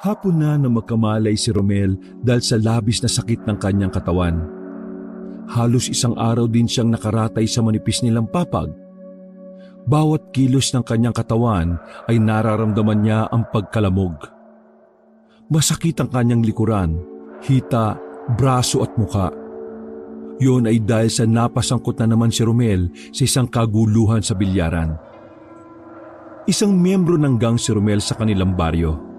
Hapon na magkamalay si Romel dahil sa labis na sakit ng kanyang katawan. Halos isang araw din siyang nakaratay sa manipis nilang papag. Bawat kilos ng kanyang katawan ay nararamdaman niya ang pagkalamog. Masakit ang kanyang likuran, hita, braso at muka. Yun ay dahil sa napasangkot na naman si Romel sa isang kaguluhan sa bilyaran. Isang miyembro ng gang si Romel sa kanilang baryo.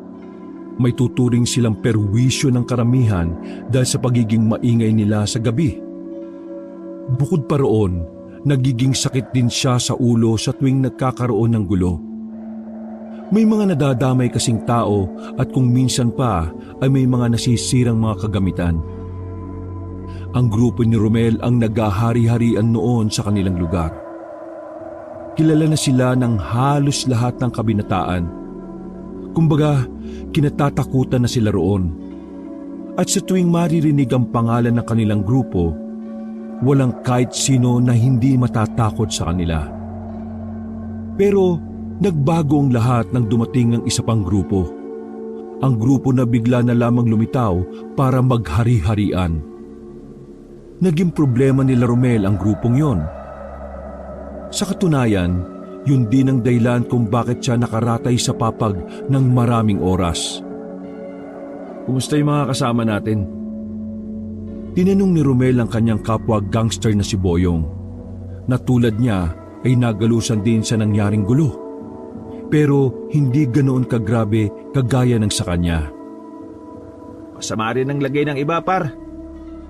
May tuturing silang perwisyo ng karamihan dahil sa pagiging maingay nila sa gabi. Bukod pa roon, nagiging sakit din siya sa ulo sa tuwing nagkakaroon ng gulo. May mga nadadamay kasing tao at kung minsan pa ay may mga nasisirang mga kagamitan. Ang grupo ni Romel ang nagahari-harian noon sa kanilang lugar. Kilala na sila ng halos lahat ng kabinataan. Kumbaga, kinatatakutan na sila roon. At sa tuwing maririnig ang pangalan ng kanilang grupo, walang kahit sino na hindi matatakot sa kanila. Pero nagbago ang lahat nang dumating ang isa pang grupo. Ang grupo na bigla na lamang lumitaw para maghari-harian. Naging problema nila Romel ang grupong yon. Sa katunayan, yun din ang dahilan kung bakit siya nakaratay sa papag ng maraming oras. Kumusta yung mga kasama natin? Tinanong ni Romel ang kanyang kapwa gangster na si Boyong. Na tulad niya ay nagalusan din sa nangyaring gulo. Pero hindi ganoon kagrabe kagaya ng sa kanya. Masama rin ang lagay ng iba, par.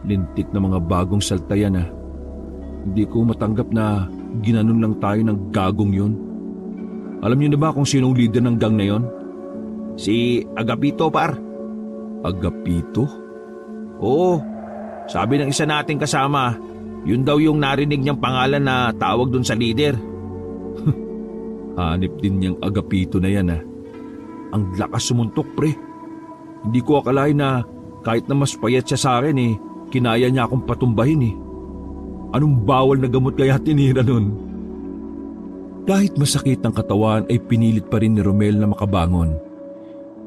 Lintik na mga bagong salta yan ah. Hindi ko matanggap na ginanon lang tayo ng gagong yun. Alam niyo na ba kung sinong leader ng gang na yon? Si Agapito, par. Agapito? Oo, sabi ng isa nating kasama, yun daw yung narinig niyang pangalan na tawag dun sa leader. Hanip din niyang Agapito na yan ah. Ang lakas sumuntok pre. Hindi ko akalain na kahit na mas payat siya sa akin kinaya niya akong patumbahin Anong bawal na gamot kaya tinira nun? Kahit masakit ang katawan ay pinilit pa rin ni Romel na makabangon.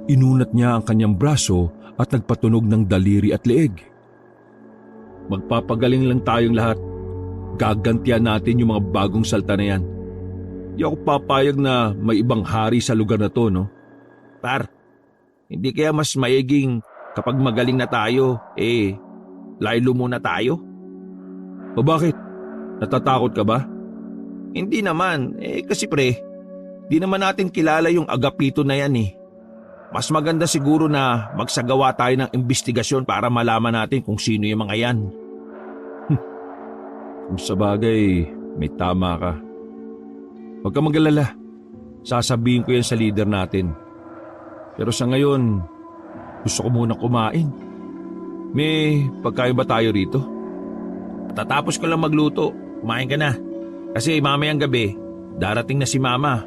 Inunat niya ang kanyang braso at nagpatunog ng daliri at leeg. Magpapagaling lang tayong lahat. Gagantihan natin yung mga bagong salta na yan. Di ako papayag na may ibang hari sa lugar na to, no? Par, hindi kaya mas maiging kapag magaling na tayo, laylo muna tayo? O bakit? Natatakot ka ba? Hindi naman, kasi pre, di naman natin kilala yung Agapito na yan Mas maganda siguro na magsagawa tayo ng investigasyon para malaman natin kung sino yung mga yan. Kung sa bagay, may tama ka. Huwag ka mag-alala. Sasabihin ko yan sa leader natin. Pero sa ngayon, gusto ko muna kumain. May pagkain ba tayo rito? Tatapos ko lang magluto, kumain ka na. Kasi mamayang gabi, darating na si mama.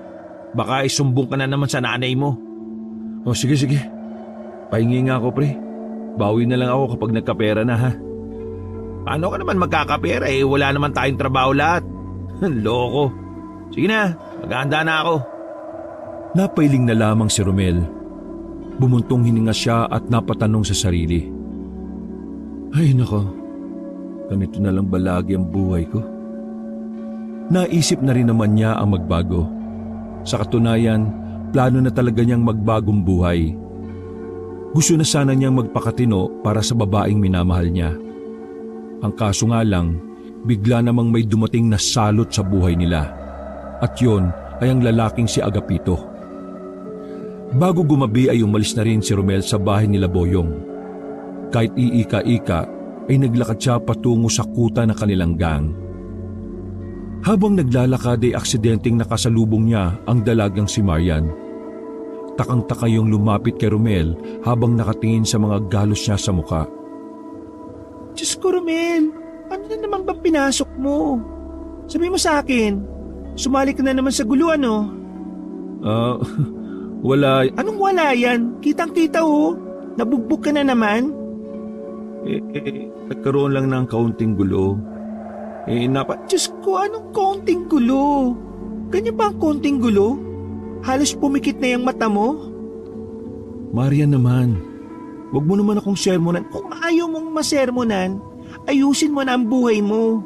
Baka isumbong ka na naman sa nanay mo. O sige. Pahingi nga ako pre. Bawi na lang ako kapag nagkapera na ha. Paano ka naman magkakapera wala naman tayong trabaho lahat. Loko. Sige na, maghahanda na ako. Napailing na lamang si Romel. Bumuntong hininga siya at napatanong sa sarili. Ay nako. Ganito na lang ba lagi ang buhay ko? Naisip na rin naman niya ang magbago. Sa katunayan, plano na talaga niyang magbagong buhay. Gusto na sana niyang magpakatino para sa babaeng minamahal niya. Ang kaso nga lang, bigla namang may dumating na salot sa buhay nila. At yon ay ang lalaking si Agapito. Bago gumabi ay umalis na rin si Romel sa bahay nila Boyong. Kahit iika-ika, ay naglakad siya patungo sa kuta ng kanilang gang. Habang naglalakad ay aksidenteng nakasalubong niya ang dalagang si Marian. Takang-taka yung lumapit kay Romel habang nakatingin sa mga galos niya sa muka. Diyos ko Romel, ano na naman ba pinasok mo? Sabi mo sa akin, sumali ka na naman sa gulo Wala. Anong wala yan? Kitang-kita nabugbog ka na naman. Nagkaroon lang ng kaunting gulo. Diyos ko, anong kaunting gulo? Ganyan ba ang kaunting gulo? Halos pumikit na yung mata mo? Marian naman, wag mo naman akong sermonan. Kung ayaw mong masermonan, ayusin mo na ang buhay mo.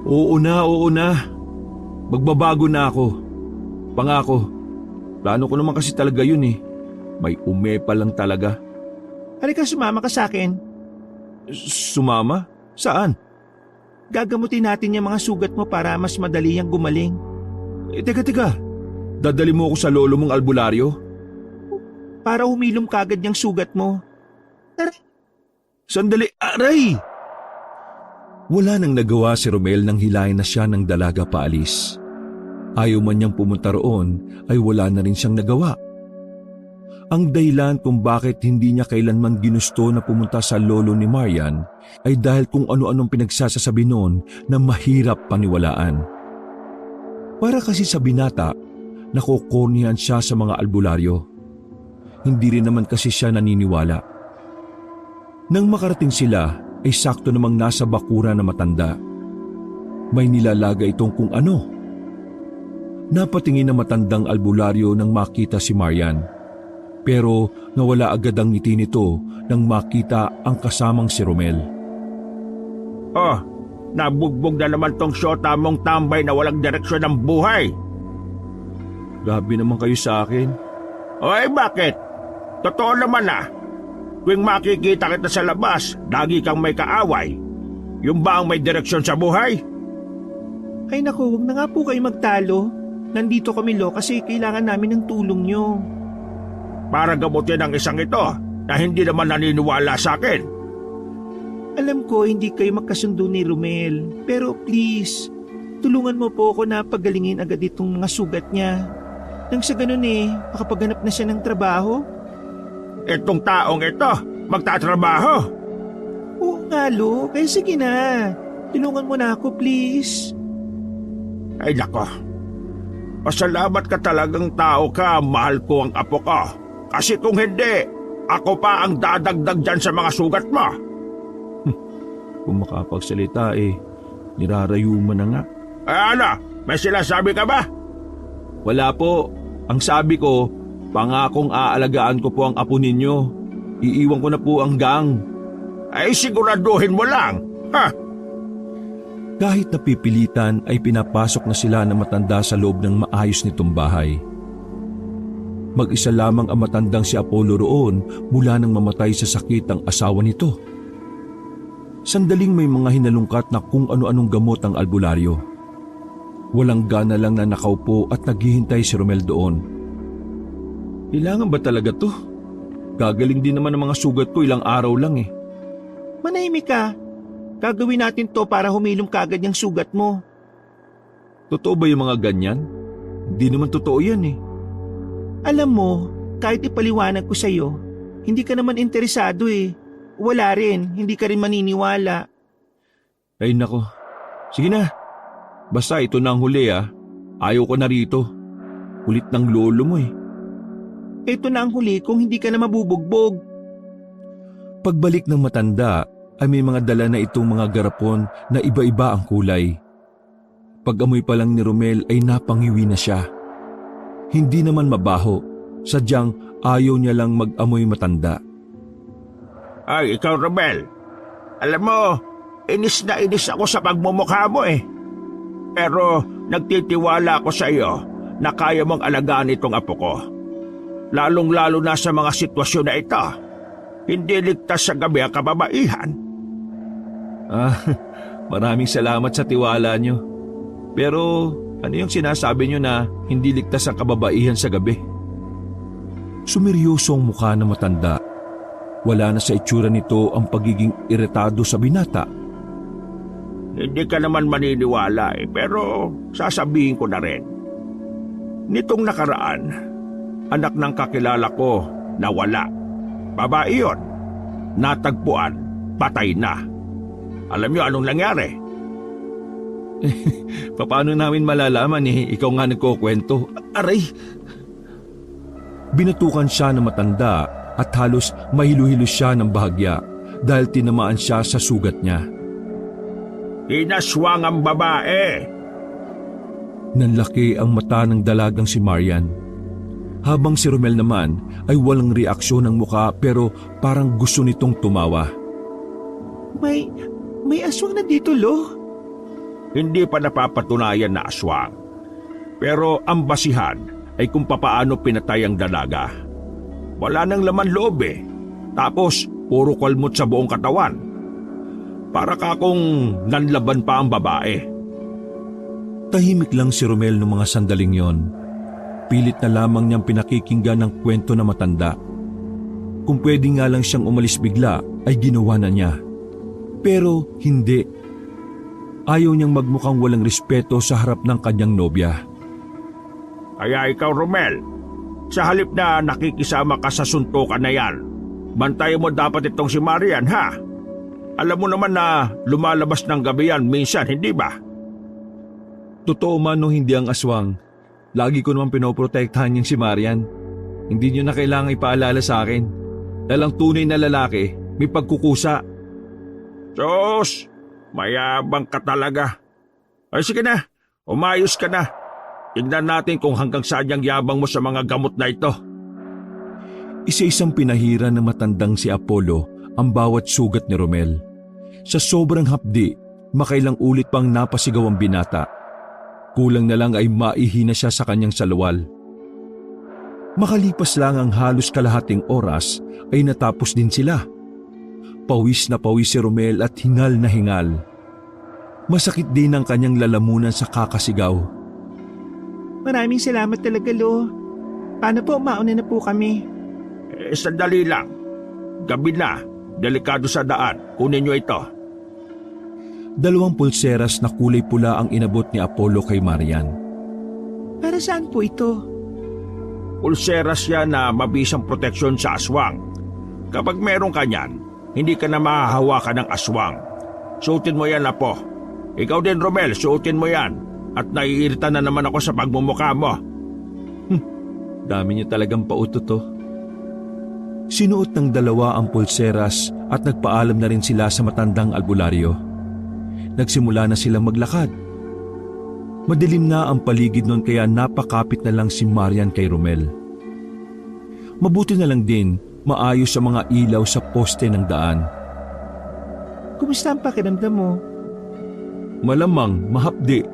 Oo na. Magbabago na ako. Pangako. Plano ko naman kasi talaga yun eh. May umepa lang talaga. Halika, sumama ka sa akin. Sumama? Saan? Gagamutin natin yung mga sugat mo para mas madali yung gumaling. Teka. Dadali mo ako sa lolo mong albularyo? Para humilom kagad yung sugat mo. Sandali, aray! Wala nang nagawa si Romel nang hilahin na siya ng dalaga paalis. Ayaw man niyang pumunta roon ay wala na rin siyang nagawa. Ang dahilan kung bakit hindi niya kailanman ginusto na pumunta sa lolo ni Marian ay dahil kung ano-anong pinagsasasabi noon na mahirap paniwalaan. Para kasi sa binata, nakokornihan siya sa mga albularyo. Hindi rin naman kasi siya naniniwala. Nang makarating sila ay sakto namang nasa bakura na matanda. May nilalaga itong kung ano. Napatingin na matandang albularyo nang makita si Marian. Pero nawala agad ang ngiti nito nang makita ang kasamang si Romel. Oh, nabugbog na naman tong syota mong tambay na walang direksyon ng buhay. Grabe naman kayo sa akin. Oy, bakit? Totoo naman Tuwing makikita kita sa labas, lagi kang may kaaway. Yung ba ang may direksyon sa buhay? Ay naku, huwag na nga po kayo magtalo. Nandito kami kasi kailangan namin ng tulong nyo. Para gamutin ang isang ito na hindi naman naniniwala sa akin. Alam ko hindi kayo magkasundo ni Romel, pero please, tulungan mo po ako na pagalingin agad itong mga sugat niya. Nang sa ganun makapaghanap na siya ng trabaho. Itong taong ito, magtatrabaho. Oo nga, Lo. Kaya sige na. Tulungan mo na ako, please. Ay nako. Pasalamat ka talagang tao ka, mahal ko ang apo ko. Kasi kung hindi, ako pa ang dadagdag dyan sa mga sugat mo. Kung makapagsalita nirarayo mo na nga. Ano? May sinasabi ka ba? Wala po. Ang sabi ko, pangakong aalagaan ko po ang apo ninyo. Iiwan ko na po ang gang. Ay siguraduhin mo lang. Ha? Kahit napipilitan ay pinapasok na sila ng matanda sa loob ng maayos nitong bahay. Mag-isa lamang ang matandang si Apollo roon mula nang mamatay sa sakit ang asawa nito. Sandaling may mga hinalungkat na kung ano-anong gamot ang albularyo. Walang gana lang na nakaupo at naghihintay si Romel doon. Kailangan ba talaga to? Gagaling din naman ang mga sugat ko, ilang araw lang Manahimik ka. Gagawin natin to para humilom kagad yung sugat mo. Totoo ba yung mga ganyan? Hindi naman totoo yan Alam mo, kahit ipaliwanag ko sa'yo, hindi ka naman interesado Wala rin, hindi ka rin maniniwala. Ay nako, sige na. Basta ito na ang huli Ayaw ko na rito. Kulit ng lolo mo Ito na ang huli kung hindi ka na mabubugbog. Pagbalik ng matanda ay may mga dala na itong mga garapon na iba-iba ang kulay. Pag-amoy pa lang ni Romel ay napangiwi na siya. Hindi naman mabaho, sadyang ayaw niya lang mag-amoy matanda. Ay, ikaw Romel. Alam mo, inis na inis ako sa pagmumukha mo Pero nagtitiwala ako sa iyo na kaya mong alagaan itong apo ko. Lalong-lalo na sa mga sitwasyon na ito. Hindi ligtas sa gabi ang kababaihan. Maraming salamat sa tiwala niyo. Pero ano yung sinasabi niyo na hindi ligtas ang kababaihan sa gabi? Sumeryoso ang mukha ng matanda. Wala na sa itsura nito ang pagiging iritado sa binata. Hindi ka naman maniniwala pero sasabihin ko na rin. Nitong nakaraan, anak ng kakilala ko nawala. Babae yun. Natagpuan, patay na. Alam niyo anong nangyari? Paano namin malalaman ikaw nga nagkukwento? Aray! Binatukan siya ng matanda at halos mahilo-hilo siya ng bahagya dahil tinamaan siya sa sugat niya. Inaswang ang babae. Nanlaki ang mata ng dalagang si Marian. Habang si Romel naman ay walang reaksyon ng muka pero parang gusto nitong tumawa. May aswang na dito, Lo. Hindi pa napapatunayan na aswang. Pero ang basihan ay kung papaano pinatay ang dalaga. Wala nang laman loob eh. Tapos puro kalmot sa buong katawan. Para ka kung nanlaban pa ang babae. Tahimik lang si Romel noong mga sandaling yon. Pilit na lamang niyang pinakikinggan ng kwento na matanda. Kung pwede nga lang siyang umalis bigla ay ginawa na niya. Pero hindi. Ayaw niyang magmukhang walang respeto sa harap ng kanyang nobya. Kaya ikaw, Romel, sa halip na nakikisama ka sa suntukan na yan, bantayan mo dapat itong si Marian, ha? Alam mo naman na lumalabas ng gabi yan minsan, hindi ba? Totoo man o hindi ang aswang, lagi ko naman pinoprotektahan niyang si Marian. Hindi niyo na kailangang ipaalala sa akin. Dahil ang tunay na lalaki, may pagkukusa. Diyos, mayabang ka talaga. Ay sige na, umayos ka na. Tignan natin kung hanggang saan yung yabang mo sa mga gamot na ito. Isa-isang pinahira ng matandang si Apollo ang bawat sugat ni Romel. Sa sobrang hapdi, makailang ulit pang napasigaw ang binata. Kulang na lang ay maihina siya sa kanyang salawal. Makalipas lang ang halos kalahating oras ay natapos din sila. Pawis na pawis si Romel at hingal na hingal. Masakit din ang kanyang lalamunan sa kakasigaw. Maraming salamat talaga, Lo. Paano po, mauna na po kami? Sandali lang. Gabi na, delikado sa daan. Kunin niyo ito. 2 pulseras na kulay pula ang inabot ni Apollo kay Marian. Para saan po ito? Pulseras yan na mabisang proteksyon sa aswang. Kapag meron ka niyan, hindi ka na mahahawakan ng aswang. Suotin mo yan, Apo. Ikaw din, Romel, suotin mo yan. At naiirita na naman ako sa pagmumukha mo. Dami niyo talagang pauto to. Sinuot ng dalawa ang pulseras at nagpaalam na rin sila sa matandang albularyo. Nagsimula na silang maglakad. Madilim na ang paligid noon kaya napakapit na lang si Marian kay Romel. Mabuti na lang din maayos sa mga ilaw sa poste ng daan. Kumusta ang pakiramdam mo? Malamang, mahapdi.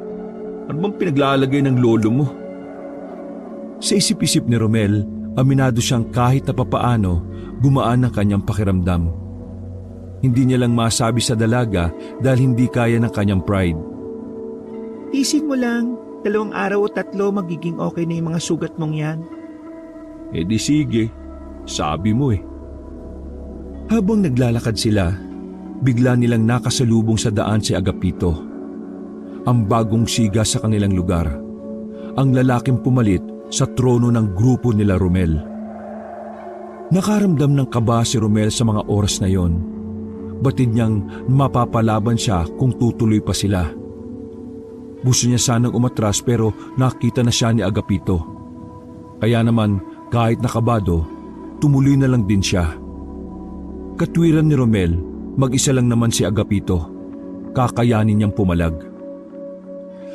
Ano bang pinaglalagay ng lolo mo? Sa isip-isip ni Romel, aminado siyang kahit na papaano gumaan ang kanyang pakiramdam. Hindi niya lang masabi sa dalaga dahil hindi kaya ng kanyang pride. Isip mo lang, 2 araw o 3 magiging okay na yung mga sugat mong yan. Eh di sige, sabi mo eh. Habang naglalakad sila, bigla nilang nakasalubong sa daan si Agapito. Ang bagong siga sa kanilang lugar. Ang lalaking pumalit sa trono ng grupo nila Romel. Nakaramdam ng kaba si Romel sa mga oras na yon. Batid niyang mapapalaban siya kung tutuloy pa sila. Gusto niya sanang umatras pero nakita na siya ni Agapito. Kaya naman kahit nakabado, tumuloy na lang din siya. Katwiran ni Romel, mag-isa lang naman si Agapito. Kakayanin niyang pumalag.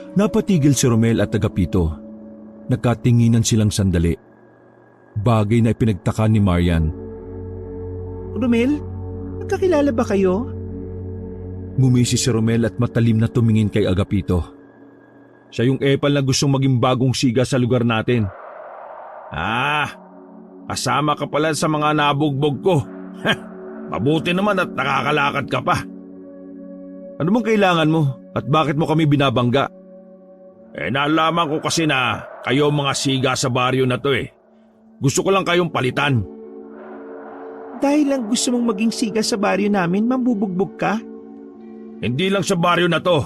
Napatigil si Romel at Agapito. Nagkatinginan silang sandali. Bagay na ipinagtaka ni Marian. Romel, magkakilala ba kayo? Ngumisi si Romel at matalim na tumingin kay Agapito. Siya yung epal na gustong maging bagong siga sa lugar natin. Kasama ka pala sa mga nabugbog ko. Mabuti naman at nakakalakad ka pa. Ano bang kailangan mo at bakit mo kami binabangga? Nalaman ko kasi na kayo mga siga sa baryo na to eh. Gusto ko lang kayong palitan. Dahil lang gusto mong maging siga sa baryo namin, mambubugbog ka? Hindi lang sa baryo na to.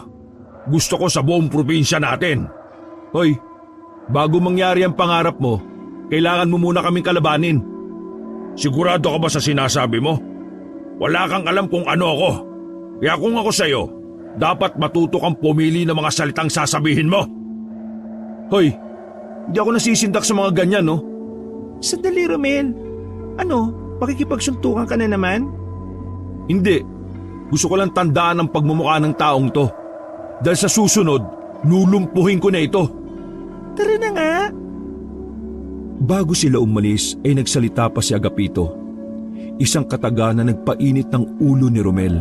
Gusto ko sa buong probinsya natin. Hoy, bago mangyari ang pangarap mo, kailangan mo muna kaming kalabanin. Sigurado ka ba sa sinasabi mo? Wala kang alam kung ano ako. Kaya kung ako sa'yo, dapat matuto kang pumili ng mga salitang sasabihin mo. Hoy, hindi ako nasisindak sa mga ganyan, no? Sandali, Romel. Ano, makikipagsuntukan ka na naman? Hindi. Gusto ko lang tandaan ang pagmumukha ng taong to. Dahil sa susunod, lulumpuhin ko na ito. Tara na nga. Bago sila umalis ay nagsalita pa si Agapito. Isang kataga na nagpainit ng ulo ni Romel.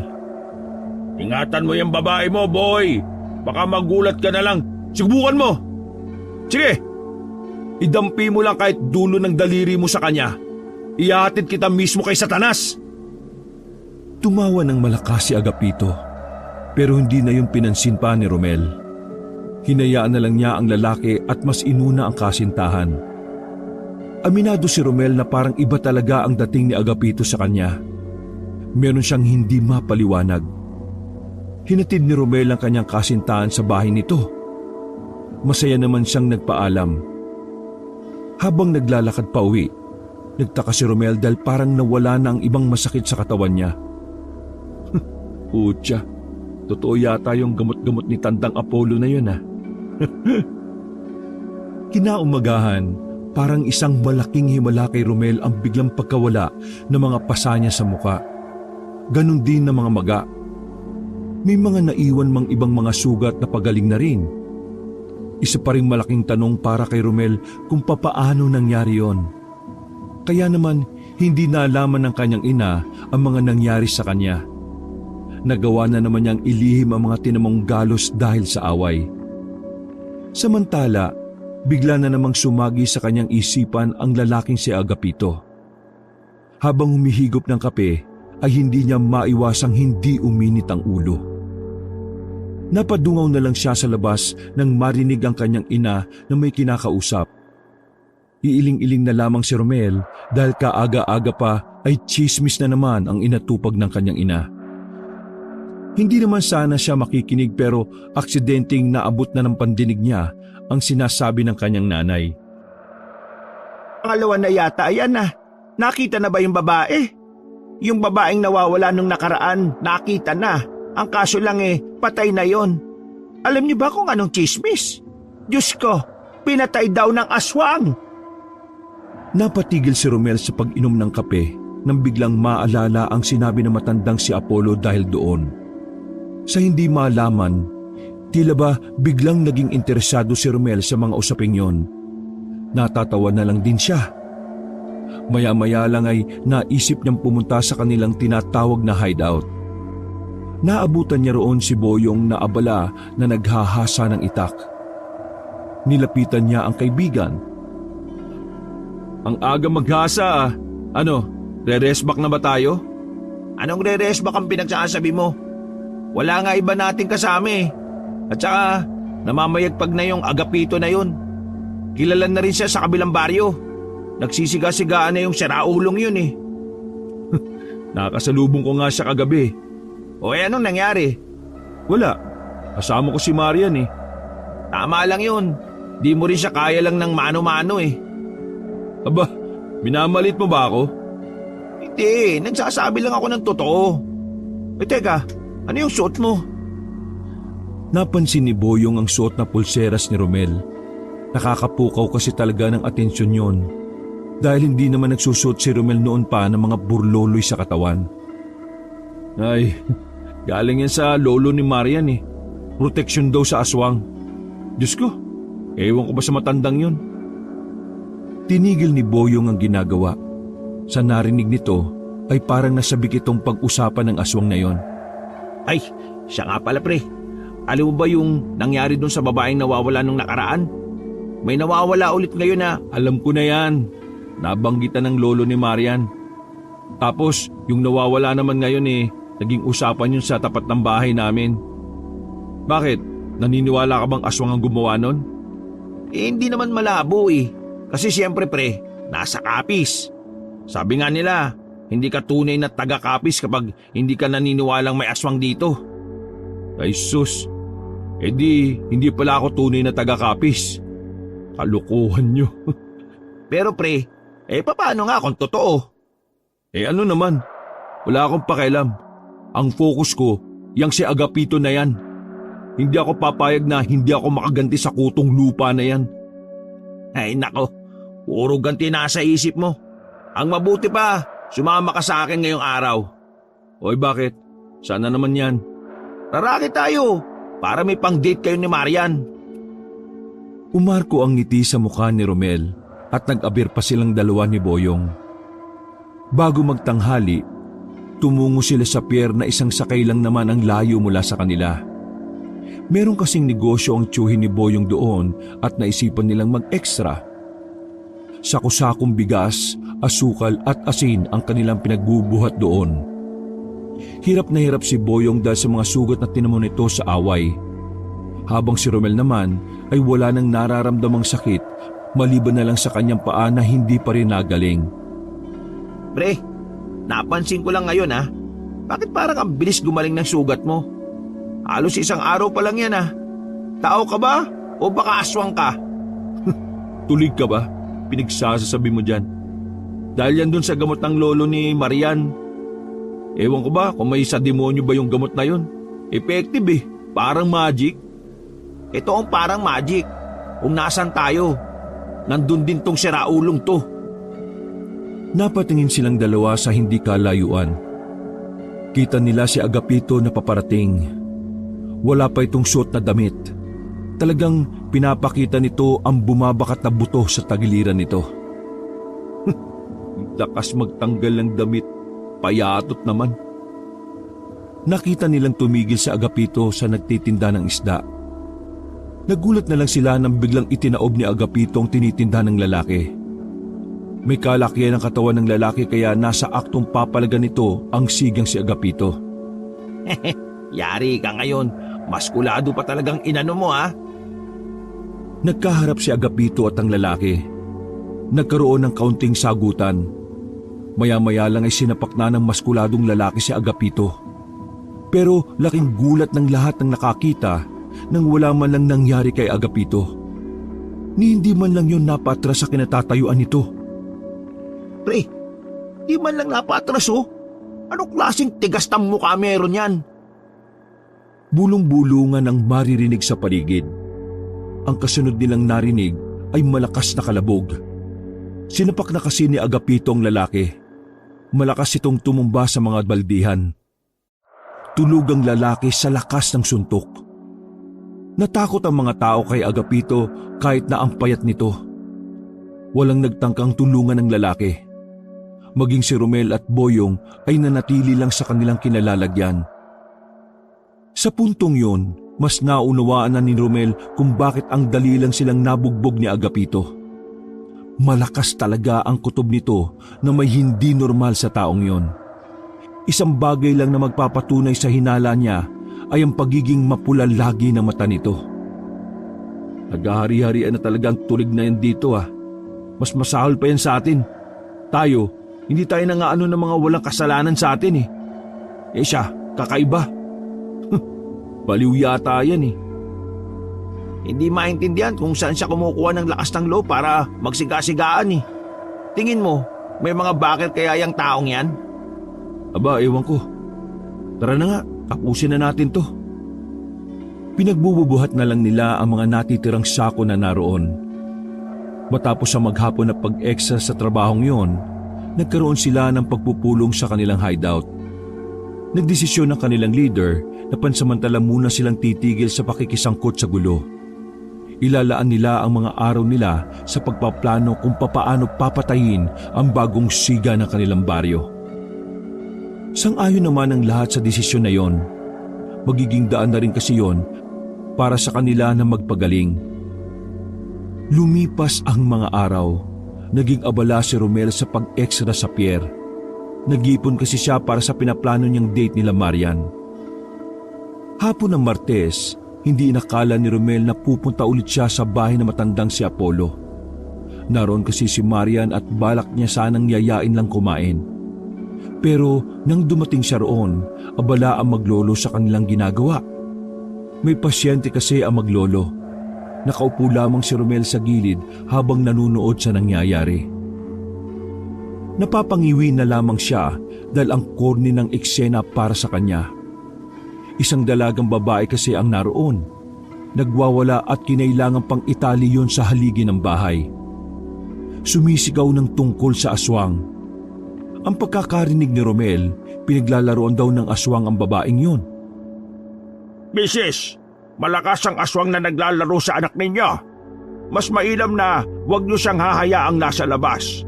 Ingatan mo yung babae mo, boy. Baka magulat ka na lang. Subukan mo. Sige. Idampi mo lang kahit dulo ng daliri mo sa kanya. Ihatid kita mismo kay Satanas. Tumawa ng malakas si Agapito, pero hindi na yung pinansin pa ni Romel. Hinayaan na lang niya ang lalaki at mas inuna ang kasintahan. Aminado si Romel na parang iba talaga ang dating ni Agapito sa kanya. Meron siyang hindi mapaliwanag. Hinatid ni Romel ang kanyang kasintahan sa bahay nito. Masaya naman siyang nagpaalam. Habang naglalakad pa uwi, nagtaka si Romel dahil parang nawala na ang ibang masakit sa katawan niya. Utya, totoo yata yung gamot-gamot ni Tandang Apollo na yun Kinaumagahan, parang isang malaking himala kay Romel ang biglang pagkawala ng mga pasa niya sa muka. Ganon din ng mga maga. May mga naiwan mang ibang mga sugat na pagaling na rin. Isa pa ring malaking tanong para kay Romel kung papaano nangyari yon. Kaya naman hindi nalaman ng kanyang ina ang mga nangyari sa kanya. Nagawa na naman niyang ilihim ang mga tinamong galos dahil sa away. Samantala, bigla na namang sumagi sa kanyang isipan ang lalaking si Agapito. Habang humihigop ng kape, ay hindi niya maiwasang hindi uminit ang ulo. Napadungaw na lang siya sa labas nang marinig ang kanyang ina na may kinakausap. Iiling-iling na lamang si Romel dahil kaaga-aga pa ay tsismis na naman ang inatupag ng kanyang ina. Hindi naman sana siya makikinig pero aksidenteng naabot na ng pandinig niya ang sinasabi ng kanyang nanay. Pangalawa na yata, ayan na. Nakita na ba yung babae? Yung babaeng nawawala nung nakaraan, nakita na. Ang kaso lang patay na yon. Alam niyo ba kung anong chismis? Diyos ko, pinatay daw ng aswang. Napatigil si Romel sa pag-inom ng kape nang biglang maalala ang sinabi ng matandang si Apollo dahil doon. Sa hindi malaman, tila ba biglang naging interesado si Romel sa mga usaping yon. Natatawa na lang din siya. Maya-maya lang ay naisip niyang pumunta sa kanilang tinatawag na hideout. Naabutan niya roon si Boyong na abala na naghahasa ng itak. Nilapitan niya ang kaibigan. Ang aga maghasa Ano, re-restback na ba tayo? Anong re-restback ang pinagsasabi mo? Wala nga iba nating kasama At saka, namamayagpag na yung Agapito na yun. Kilala na rin siya sa kabilang baryo. Nagsisiga-sigaan na yung siraulong yun Nakasalubong ko nga siya kagabi. O anong nangyari? Wala, kasama ko si Marian Tama lang yun. Di mo rin siya kaya lang ng mano-mano Aba, minamalit mo ba ako? Hindi, nagsasabi lang ako ng totoo. Teka, ano yung suot mo? Napansin ni Boyong ang suot na pulseras ni Romel. Nakakapukaw kasi talaga ng atensyon yon. Dahil hindi naman nagsusuot si Romel noon pa ng mga burloloy sa katawan. Ay, galing yan sa lolo ni Marian Proteksyon daw sa aswang. Diyos ko, ewan ko ba sa matandang yun? Tinigil ni Boyong ang ginagawa. Sa narinig nito ay parang nasabik itong pag-usapan ng aswang na yon. Ay, siya nga pala pre. Alam mo ba yung nangyari dun sa babaeng nawawala nung nakaraan? May nawawala ulit ngayon Alam ko na yan. Nabanggitan ng lolo ni Marian. Tapos, yung nawawala naman ngayon naging usapan yun sa tapat ng bahay namin. Bakit? Naniniwala ka bang aswang ang gumawa nun? Hindi naman malabo Kasi siyempre pre, nasa kapis. Sabi nga nila, hindi ka tunay na taga-kapis kapag hindi ka naniniwalang may aswang dito. Ay sus, hindi pala ako tunay na taga-kapis. Kalukuhan nyo. Pero pre, paano nga kung totoo? Ano naman, wala akong pakialam. Ang focus ko, yang si Agapito na yan. Hindi ako papayag na hindi ako makaganti sa kutong lupa na yan. Ay nako, puro ganti nasa isip mo. Ang mabuti pa, sumama ka sa akin ngayong araw. Oy bakit? Sana naman yan. Raraki tayo, para may pang-date kayo ni Marian. Umarko ang ngiti sa mukha ni Romel at nag-abir pa silang dalawa ni Boyong. Bago magtanghali, tumungo sila sa pier na isang sakay lang naman ang layo mula sa kanila. Meron kasing negosyo ang tiyuhin ni Boyong doon at naisipan nilang mag-extra. Sako-sakong bigas, asukal at asin ang kanilang pinagbubuhat doon. Hirap na hirap si Boyong dahil sa mga sugat na tinamo nito sa away. Habang si Romel naman ay wala nang nararamdamang sakit maliban na lang sa kanyang paa na hindi pa rin nagaling. Pre, napansin ko lang ngayon bakit parang ang bilis gumaling ng sugat mo? Halos isang araw pa lang yan Tao ka ba o baka aswang ka? Tulig ka ba? Pinagsasabi mo dyan. Dahil yan dun sa gamot ng lolo ni Marian. Ewan ko ba kung may sa demonyo ba yung gamot na yun? Effective parang magic. Ito ang parang magic. Kung nasan tayo, nandun din tong siraulong to. Napatingin silang dalawa sa hindi kalayuan. Kita nila si Agapito na paparating. Wala pa itong suot na damit. Talagang pinapakita nito ang bumabakat na buto sa tagiliran nito. Lakas magtanggal ng damit, payatot naman. Nakita nilang tumigil si Agapito sa nagtitinda ng isda. Nagulat na lang sila nang biglang itinaob ni Agapito ang tinitinda ng lalaki. May kalakihan ang katawan ng lalaki kaya nasa aktong papalagan nito ang sigang si Agapito. Yari ka ngayon, maskulado pa talagang inano mo Nagkaharap si Agapito at ang lalaki. Nagkaroon ng kaunting sagutan. Maya-maya lang ay sinapak na ng maskuladong lalaki si Agapito. Pero laking gulat ng lahat ng nakakita nang wala man lang nangyari kay Agapito. Ni hindi man lang yun napatras sa kinatatayuan nito. Pre, di man lang napatras Anong klaseng tigas ng mukha meron yan? Bulong-bulungan ang maririnig sa paligid. Ang kasunod nilang narinig ay malakas na kalabog. Sinapak na kasi ni Agapito ang lalaki. Malakas itong tumumba sa mga baldihan. Tulog ang lalaki sa lakas ng suntok. Natakot ang mga tao kay Agapito kahit na ang payat nito. Walang nagtangkang tulungan ng lalaki. Maging si Romel at Boyong ay nanatili lang sa kanilang kinalalagyan. Sa puntong yun, mas naunawaan na ni Romel kung bakit ang dali lang silang nabugbog ni Agapito. Malakas talaga ang kutob nito na may hindi normal sa taong yon. Isang bagay lang na magpapatunay sa hinala niya ay ang pagiging mapula lagi ng mata nito. Naghahari-harian na talagang tulig na yan dito Mas masahol pa yan sa atin. Tayo, hindi tayo nangaano ng mga walang kasalanan sa atin siya, kakaiba. Baliw yata yan Hindi maintindihan kung saan siya kumukuha ng lakas ng loob para magsiga-sigaan Tingin mo, may mga bakit kaya yung taong yan? Aba, ewan ko. Tara na nga, tapusin na natin to. Pinagbububuhat na lang nila ang mga natitirang sako na naroon. Matapos sa maghapon na pag-extra sa trabahong yon, nagkaroon sila ng pagpupulong sa kanilang hideout. Nagdesisyon ng kanilang leader na pansamantala muna silang titigil sa pakikisangkot sa gulo. Ilalaan nila ang mga araw nila sa pagpaplano kung papaano papatayin ang bagong siga ng kanilang baryo. Sang-ayon naman ang lahat sa desisyon na yon. Magiging daan na rin kasi yon para sa kanila na magpagaling. Lumipas ang mga araw. Naging abala si Romel sa pag-extra sa pier. Nag-ipon kasi siya para sa pinaplano niyang date nila Marian. Hapon ng Martes, hindi inakala ni Romel na pupunta ulit siya sa bahay na matandang si Apollo. Naroon kasi si Marian at balak niya sanang yayain lang kumain. Pero nang dumating siya roon, abala ang maglolo sa kanilang ginagawa. May pasyente kasi ang maglolo. Nakaupo lamang si Romel sa gilid habang nanunood sa nangyayari. Napapangiwi na lamang siya dahil ang corny ng eksena para sa kanya. Isang dalagang babae kasi ang naroon. Nagwawala at kinailangan pang itali yon sa haligi ng bahay. Sumisigaw ng tungkol sa aswang. Ang pagkakarinig ni Romel, pinaglalaroan daw ng aswang ang babaeng yon. Misis, malakas ang aswang na naglalaro sa anak ninyo. mas mainam na huwag niyo siyang hahayaang nasa labas.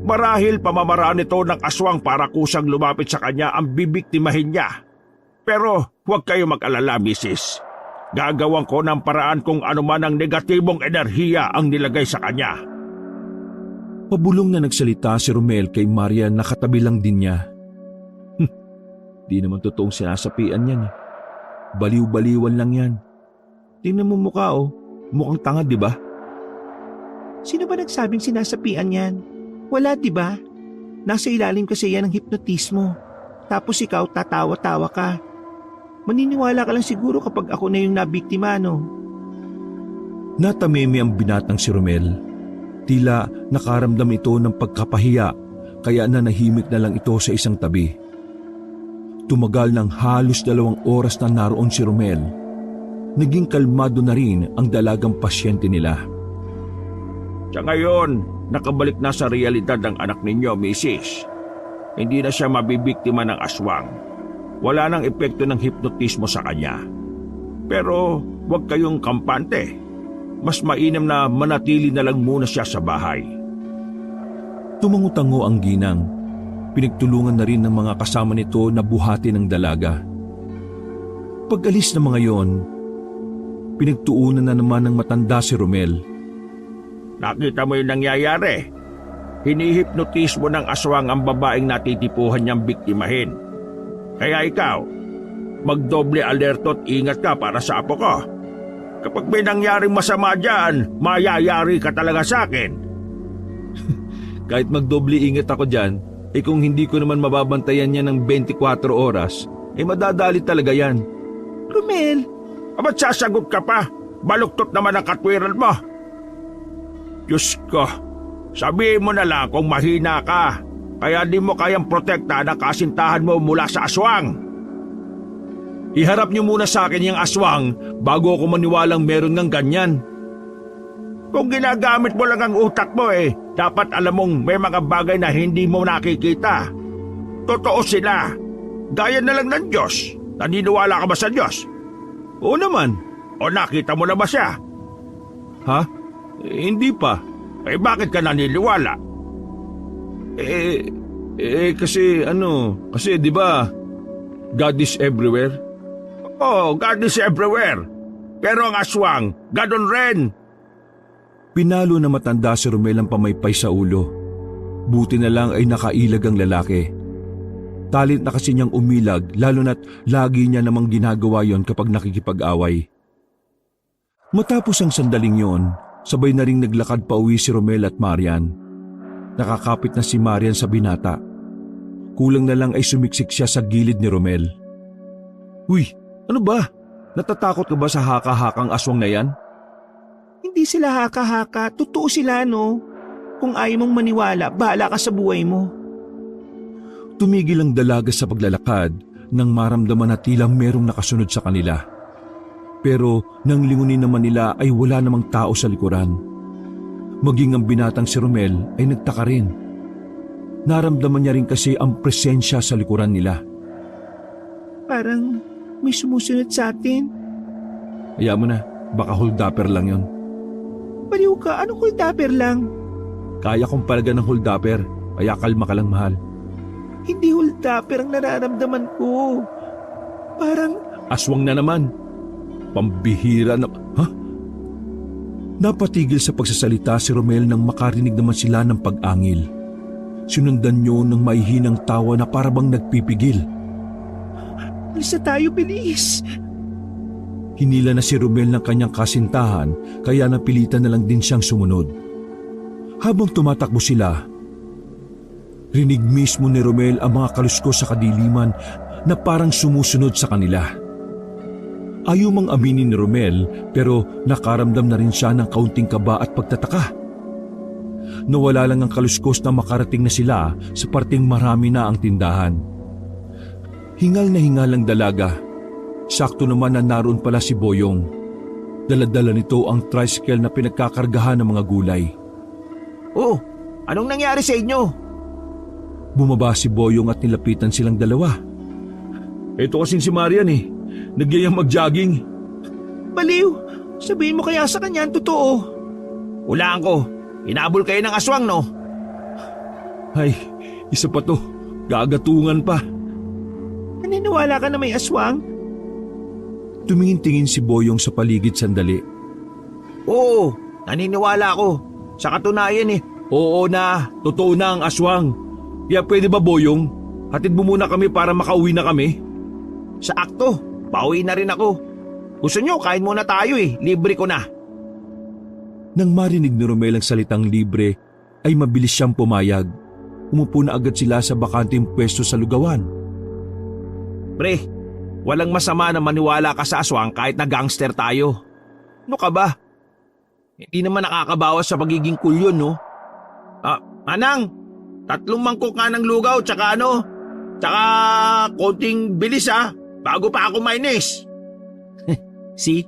Marahil pamamaraan nito ng aswang para kusang lumapit sa kanya ang bibiktimahin niya. Pero huwag kayo mag-alala, Mrs. Gagawan ko ng paraan kung ano man ang negatibong enerhiya ang nilagay sa kanya. Pabulong na nagsalita si Romel kay Marian na katabi lang din niya. Di naman totoong sinasapian yan. Baliw-baliwan lang yan. Tingnan mo mukha oh. Mukhang tanga, di ba? Sino ba nagsabing sinasapian yan? Wala, di ba? Nasa ilalim kasi yan ng hipnotismo. Tapos ikaw tatawa-tawa ka. Maniniwala ka lang siguro kapag ako na yung nabiktima, no? Natamimi ang binatang si Romel. Tila nakaramdam ito ng pagkapahiya kaya nanahimik na lang ito sa isang tabi. Tumagal ng halos 2 oras na naroon si Romel. Naging kalmado na rin ang dalagang pasyente nila. Sa ngayon, nakabalik na sa realidad ang anak ninyo, Mrs. Hindi na siya mabibiktima ng aswang. Wala nang epekto ng hipnotismo sa kanya. Pero huwag kayong kampante. Mas mainam na manatili na lang muna siya sa bahay. Tumango-tango ang ginang. Pinagtulungan na rin ng mga kasama nito na buhati ng dalaga. Pag-alis ng mga yon, pinagtuunan na naman ng matanda si Romel. Nakita mo yung nangyayari? Hinihipnotismo ng aswang ang babaeng natitipuhan niyang biktimahin. Kaya ikaw, magdoble alerto at ingat ka para sa apo ko. Kapag may nangyaring masama dyan, mayayari ka talaga sa akin. Kahit magdoble ingat ako dyan, kung hindi ko naman mababantayan niya ng 24 oras, madadali talaga yan. Romel! Ba't sasagot ka pa? Baluktot naman ang katwiran mo. Diyos ko, sabihin mo na lang kung mahina ka, kaya di mo kayang protekta ang kasintahan mo mula sa aswang. Iharap niyo muna sa akin yung aswang bago ako maniwalang meron ng ganyan. Kung ginagamit mo lang ang utak mo dapat alam mong may mga bagay na hindi mo nakikita. Totoo sila. Gaya na lang ng Diyos. Naniniwala ka ba sa Diyos? Oo naman. O nakita mo na ba siya? Ha? Hindi pa. Bakit ka naniniwala? Kasi di ba God is everywhere? Oh, God is everywhere. Pero ang aswang, gadon rin. Pinalo na matanda si Romel ang pamaypay sa ulo. Buti na lang ay nakailag ang lalaki. Talent na kasi niyang umilag lalo na't lagi niya namang ginagawa yon kapag nakikipag-away. Matapos ang sandaling yon, sabay na ring naglakad pa uwi si Romel at Marian. Nakakapit na si Marian sa binata. Kulang na lang ay sumiksik siya sa gilid ni Romel. Uy, ano ba? Natatakot ka ba sa haka-hakang aswang na yan? Hindi sila haka-haka. Totoo sila, no? Kung ayaw mong maniwala, bahala ka sa buhay mo. Tumigil ang dalaga sa paglalakad nang maramdaman na tila merong nakasunod sa kanila. Pero nang lingunin naman nila ay wala namang tao sa likuran. Maging ang binatang si Romel ay nagtaka rin. Naramdaman niya rin kasi ang presensya sa likuran nila. Parang may sumusunod sa atin. Hayaan mo na, baka hold-upper lang yon. Baliw ka, anong hold-upper lang? Kaya kong palagan ng hold-upper, kaya kalma ka lang mahal. Hindi hold-upper ang nararamdaman ko. Parang... Aswang na naman. Pambihira na... Ha? Napatigil sa pagsasalita si Romel nang makarinig naman sila ng pag-angil. Sinundan niyo ng maihinang tawa na parabang nagpipigil. Alis na tayo, bilis! Hinila na si Romel ng kanyang kasintahan kaya napilitan na lang din siyang sumunod. Habang tumatakbo sila, rinig mismo ni Romel ang mga kaluskos sa kadiliman na parang sumusunod sa kanila. Ayaw mang aminin ni Romel pero nakaramdam na rin siya ng kaunting kaba at pagtataka. Nawala lang ang kaluskos na makarating na sila sa parting marami na ang tindahan. Hingal na hingal ang dalaga. Sakto naman na naroon pala si Boyong. Daladala nito ang tricycle na pinagkakargahan ng mga gulay. Oh, anong nangyari sa inyo? Bumaba si Boyong at nilapitan silang dalawa. Ito kasing si Marian Nagyayang mag-jogging. Baliw, Sabihin mo kaya sa kanya ang totoo. Hulaan ko, hinabol kayo ng aswang no? Ay, isa pa to. Gagatungan pa. Naniniwala ka na may aswang? Tumingin-tingin si Boyong sa paligid sandali. Oo, naniniwala ako. Sa katunayan Oo na, totoo na ang aswang. Kaya pwede ba Boyong? Hatid mo muna kami para makauwi na kami. Sa akto, pauwi na rin ako. Gusto nyo, kain muna tayo libre ko na. Nang marinig ni Romel ang salitang libre, ay mabilis siyang pumayag. Umupo na agad sila sa bakanting pwesto sa lugawan. Pre, walang masama na maniwala ka sa aswang kahit na gangster tayo. Ano ka ba? Hindi naman nakakabawas sa pagiging cool yun, no? Anang, 3 mangkok nga ng lugaw tsaka tsaka konting bilis bago pa ako mainis. See,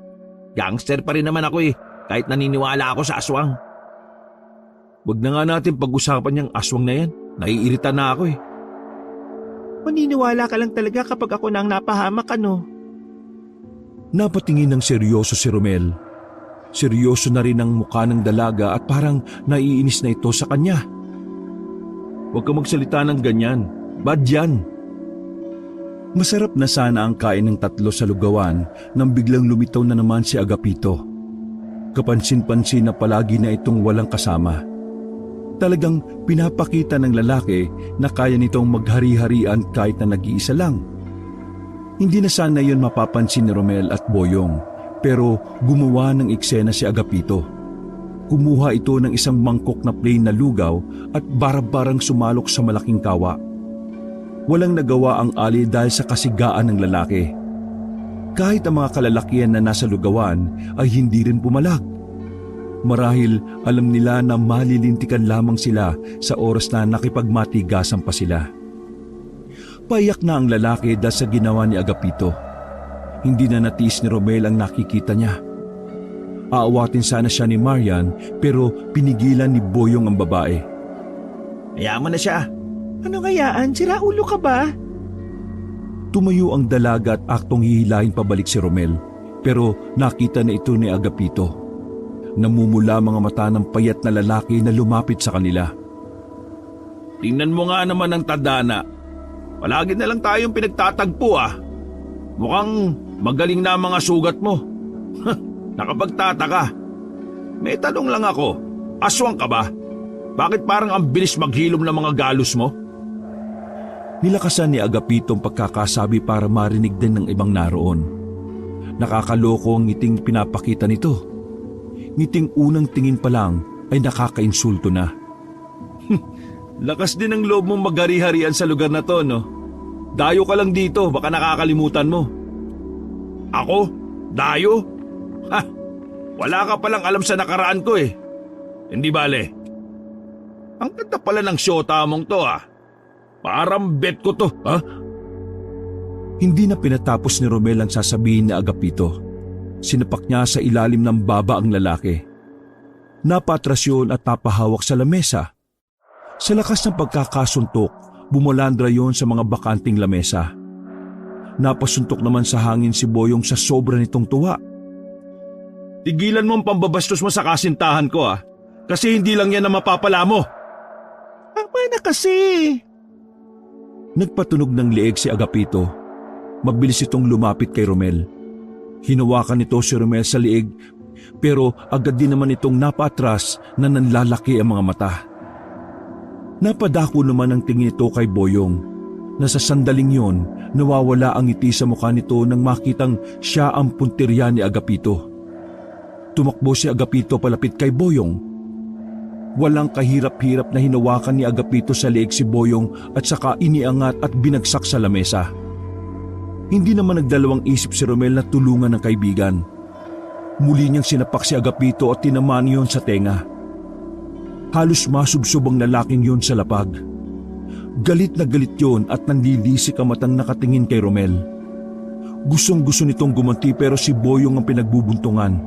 gangster pa rin naman ako kahit naniniwala ako sa aswang. Wag na nga natin pag-usapan yung aswang na yan. Naiirita na ako Maniniwala ka lang talaga kapag ako na ang napahamak, ano? Napatingin ng seryoso si Romel. Seryoso na rin ang mukha ng dalaga at parang naiinis na ito sa kanya. Huwag ka magsalita ng ganyan. Bad yan. Masarap na sana ang kain ng tatlo sa lugawan nang biglang lumitaw na naman si Agapito. Kapansin-pansin na palagi na itong walang kasama. Talagang pinapakita ng lalaki na kaya nitong maghari-harian kahit na nag-iisa lang. Hindi na sana yon mapapansin ni Romel at Boyong, pero gumawa ng eksena si Agapito. Kumuha ito ng isang mangkok na plain na lugaw at barang-barang sumalok sa malaking kawa. Walang nagawa ang Ali dahil sa kasigaan ng lalaki. Kahit ang mga kalalakihan na nasa lugawan ay hindi rin pumalag. Marahil alam nila na malilintikan lamang sila sa oras na nakipagmatigasan pa sila. Payak na ang lalaki dahil sa ginawa ni Agapito. Hindi na natiis ni Romel ang nakikita niya. Aawatin sana siya ni Marian pero pinigilan ni Boyong ang babae. Hayaan mo na siya. Ano kayaan? Sira ulo ka ba? Tumayo ang dalaga at aktong hihilahin pabalik si Romel pero nakita na ito ni Agapito. Namumula mga mata ng payat na lalaki na lumapit sa kanila. Tingnan mo nga naman ang tadhana. Palagi na lang tayong pinagtatagpo Mukhang magaling na ang mga sugat mo. Nakapagtataka. May tanong lang ako, aswang ka ba? Bakit parang ang bilis maghilom ng mga galos mo? Nilakasan ni Agapito ang pagkakasabi para marinig din ng ibang naroon. Nakakaloko ang ngiting pinapakita nito. Ngiting unang tingin pa lang ay nakakainsulto na. Lakas din ang loob mong maghari-harian sa lugar na to, no? Dayo ka lang dito, baka nakakalimutan mo. Ako? Dayo? Wala ka palang alam sa nakaraan ko Hindi bale. Ang ganda pala ng syota mong to Parang bet ko to, Hindi na pinatapos ni Romel ang sasabihin ni Agapito. Sinapak niya sa ilalim ng baba ang lalaki. Napatras yun at napahawak sa lamesa. Sa lakas ng pagkakasuntok, bumulandra yon sa mga bakanting lamesa. Napasuntok naman sa hangin si Boyong sa sobra nitong tuwa. Tigilan mo ang pambabastos mo sa kasintahan ko Kasi hindi lang yan ang mapapala mo. Tama na kasi. Nagpatunog ng leeg si Agapito. Mabilis itong lumapit kay Romel. Hinawakan nito si Romel sa liig pero agad din naman itong napatras na nanlalaki ang mga mata. Napadako naman ang tingin nito kay Boyong na sa sandaling yon nawawala ang ngiti sa mukha nito nang makitang siya ang puntirya ni Agapito. Tumakbo si Agapito palapit kay Boyong. Walang kahirap-hirap na hinawakan ni Agapito sa leeg si Boyong at saka iniangat at binagsak sa lamesa. Hindi naman nagdalawang isip si Romel na tulungan ng kaibigan. Muli niyang sinapak si Agapito at tinamaan yon sa tenga. Halos masubsob ang lalaking yon sa lapag. Galit na galit yon at nanlilisik ang matang nakatingin kay Romel. Gustong-gusto nitong gumanti pero si Boyong ang pinagbubuntungan.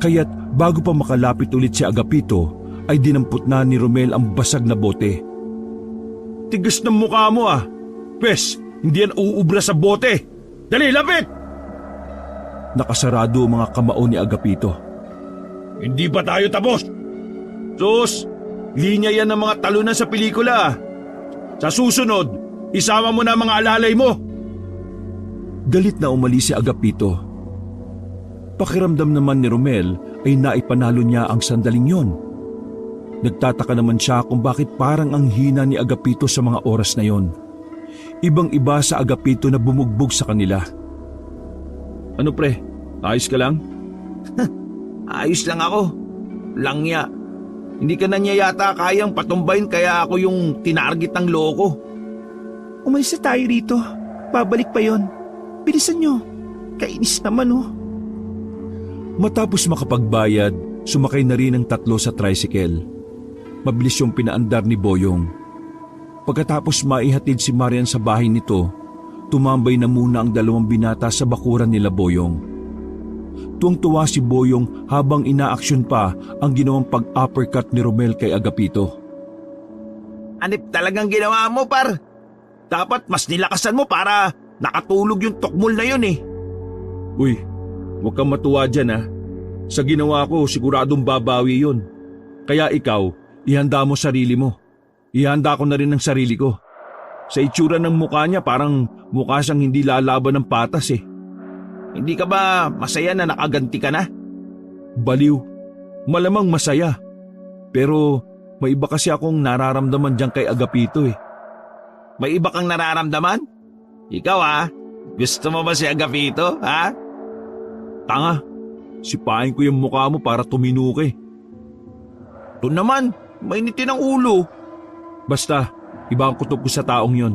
Kaya't bago pa makalapit ulit si Agapito ay dinampot na ni Romel ang basag na bote. Tigas ng mukha mo Pes! Hindi yan uubra sa bote! Dali, lapit! nakasarado ang mga kamao ni Agapito. Hindi pa tayo tapos. Sus, linya yan ng mga talunan sa pelikula. Sa susunod, isama mo na ang mga alalay mo. Galit na umalis si Agapito. Pakiramdam naman ni Romel ay naipanalo niya ang sandaling yon. Nagtataka naman siya kung bakit parang ang hina ni Agapito sa mga oras na yon. Ibang-iba sa Agapito na bumugbog sa kanila. Ano pre, ayos ka lang? Ayos lang ako. Langya. Hindi ka na niya yata kayang patumbayin kaya ako yung tinarget ng loko. Umalis na tayo rito. Babalik pa yon. Bilisan nyo. Kainis naman oh. Matapos makapagbayad, sumakay na rin ang tatlo sa tricycle. Mabilis yung pinaandar ni Boyong. Pagkatapos maihatid si Marian sa bahay nito, tumambay na muna ang dalawang binata sa bakuran nila Boyong. Tuwang-tuwa si Boyong habang inaaksyon pa ang ginawang pag-uppercut ni Romel kay Agapito. Anip talagang ginawa mo, par. Dapat mas nilakasan mo para nakatulog yung tukmol na yun eh. Uy, huwag kang matuwa dyan ha. Sa ginawa ko, siguradong babawi yun. Kaya ikaw, ihanda mo sarili mo. Ihanda ko na rin ang sarili ko. Sa itsura ng mukha niya, parang mukha siyang hindi lalaban ng patas eh. Hindi ka ba masaya na nakaganti ka na? Baliw, malamang masaya. Pero may iba kasi akong nararamdaman dyan kay Agapito eh. May iba kang nararamdaman? Ikaw gusto mo ba si Agapito, ha? Tanga, sipain ko yung mukha mo para tuminuki. Ito naman, mainitin ang ulo. Basta, iba ang kutob ko sa taong yon.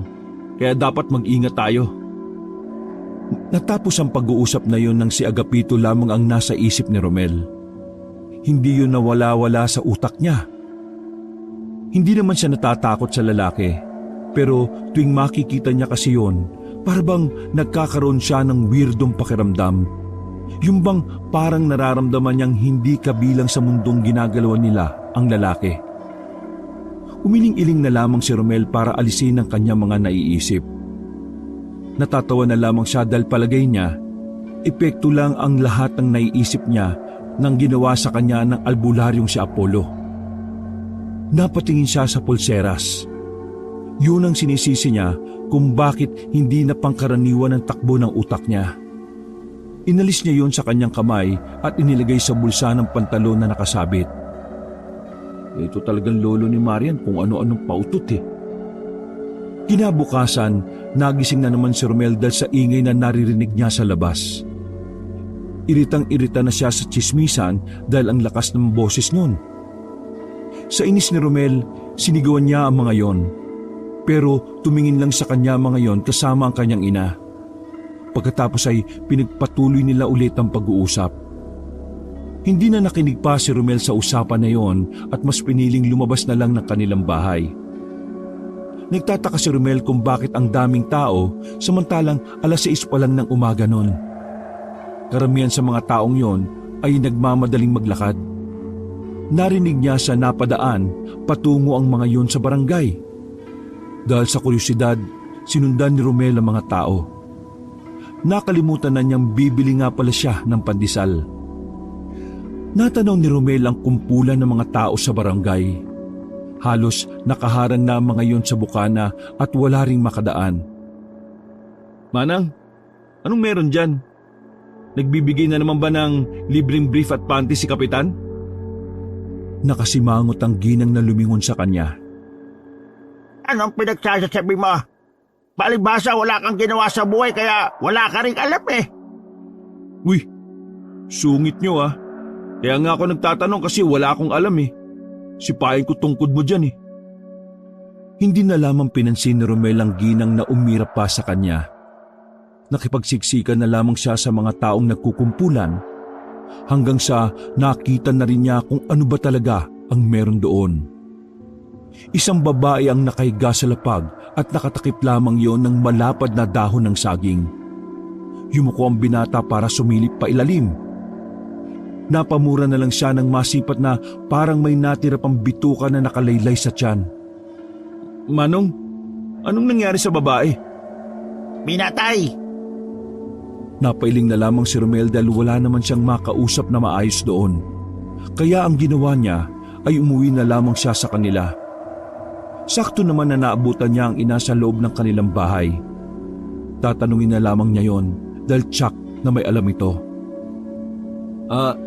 Kaya dapat mag-ingat tayo. Natapos ang pag-uusap na yon nang si Agapito lamang ang nasa isip ni Romel. Hindi yun nawala-wala sa utak niya. Hindi naman siya natatakot sa lalaki, pero tuwing makikita niya kasi yon, parang nagkakaroon siya ng weirdong pakiramdam. Yung bang parang nararamdaman niyang hindi kabilang sa mundong ginagalawan nila ang lalaki. Umiling-iling na lamang si Romel para alisin ang kanyang mga naiisip. Natatawa na lamang siya dahil palagay niya, epekto lang ang lahat ng naiisip niya nang ginawa sa kanya ng albularyong si Apollo. Napatingin siya sa pulseras. Yun ang sinisisi niya kung bakit hindi na pangkaraniwan ang takbo ng utak niya. Inalis niya yun sa kanyang kamay at inilagay sa bulsa ng pantalon na nakasabit. Ito talagang lolo ni Marian kung ano-anong pautot eh. Kinabukasan, nagising na naman si Romel dahil sa ingay na naririnig niya sa labas. Iritang-irita na siya sa tsismisan dahil ang lakas ng boses nun. Sa inis ni Romel, sinigawan niya ang mga yon. Pero tumingin lang sa kanya mga yon kasama ang kanyang ina. Pagkatapos ay pinagpatuloy nila ulit ang pag-uusap. Hindi na nakinig pa si Romel sa usapan na yon at mas piniling lumabas na lang ng kanilang bahay. Nagtataka si Romel kung bakit ang daming tao samantalang 6:00 pa lang ng umaga noon. Karamihan sa mga taong yon ay nagmamadaling maglakad. Narinig niya sa napadaan patungo ang mga yon sa barangay. Dahil sa kuryosidad, sinundan ni Romel ang mga tao. Nakalimutan na niyang bibili nga pala siya ng pandesal. Natanaw ni Romel ang kumpulan ng mga tao sa barangay. Halos nakaharang na ang mga yon sa bukana at wala ring makadaan. Manang, anong meron dyan? Nagbibigay na naman ba ng libreng brief at panty si Kapitan? Nakasimangot ang ginang na lumingon sa kanya. Anong pinagsasasabi mo? Palibhasa wala kang ginawa sa buhay kaya wala ka rin alam eh. Uy, sungit nyo ah. Kaya nga ako nagtatanong kasi wala akong alam eh. Sipain ko tungkod mo dyan eh. Hindi na lamang pinansin ni Romel ang ginang na umirap pa sa kanya. Nakipagsiksikan na lamang siya sa mga taong nagkukumpulan hanggang sa nakita na rin niya kung ano ba talaga ang meron doon. Isang babae ang nakahiga sa lapag at nakatakip lamang yon ng malapad na dahon ng saging. Yumuko ang binata para sumilip pa ilalim. Napamura na lang siya ng masipat na parang may natira pang bituka na nakalaylay sa tiyan. Manong, anong nangyari sa babae? Pinatay! Napailing na lamang si Romel dahil wala naman siyang makausap na maayos doon. Kaya ang ginawa niya ay umuwi na lamang siya sa kanila. Sakto naman na naabutan niya ang ina sa loob ng kanilang bahay. Tatanungin na lamang niya yon dahil tsak na may alam ito.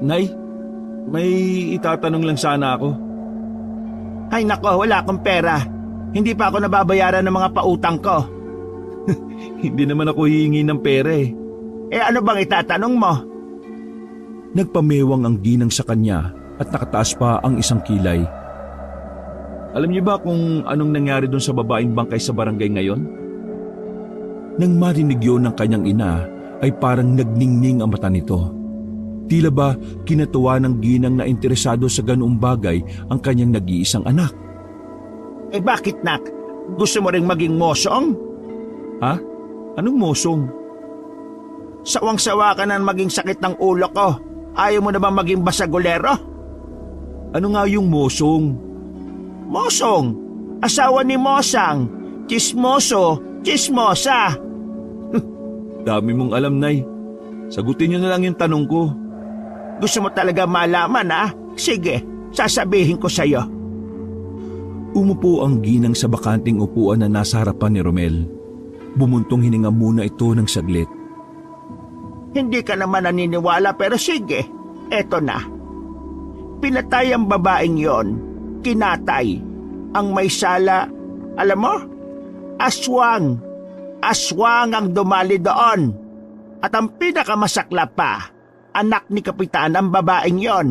Nay, may itatanong lang sana ako. Ay nako, wala akong pera. Hindi pa ako nababayaran ng mga pautang ko. Hindi naman ako hihingi ng pera eh. Eh ano bang itatanong mo? Nagpamewang ang ginang sa kanya at nakataas pa ang isang kilay. Alam niyo ba kung anong nangyari doon sa babaeng bangkay sa barangay ngayon? Nang marinig yun ng kanyang ina ay parang nagningning ang mata nito. Tila ba kinatuwa ng ginang na interesado sa ganoong bagay ang kanyang nag-iisang anak. Eh bakit nak? Gusto mo ring maging mosong? Ha? Anong mosong? Sawang-sawa ka na maging sakit ng ulo ko. Ayaw mo na ba maging basagulero? Ano nga yung mosong? Mosong, asawa ni Mosang. Chismoso, chismosa. Dami mong alam, Nay. Sagutin niyo na lang yung tanong ko. Gusto mo talaga malaman ha? Sige, sasabihin ko sa'yo. Umupo ang ginang sa bakanting upuan na nasa harapan ni Romel. Bumuntong hininga muna ito ng saglit. Hindi ka naman naniniwala pero sige, eto na. Pinatay ang babaeng yon, kinatay. Ang may sala, alam mo? Aswang. Aswang ang dumali doon. At ang pinakamasakla pa, anak ni Kapitan ang babaeng yon.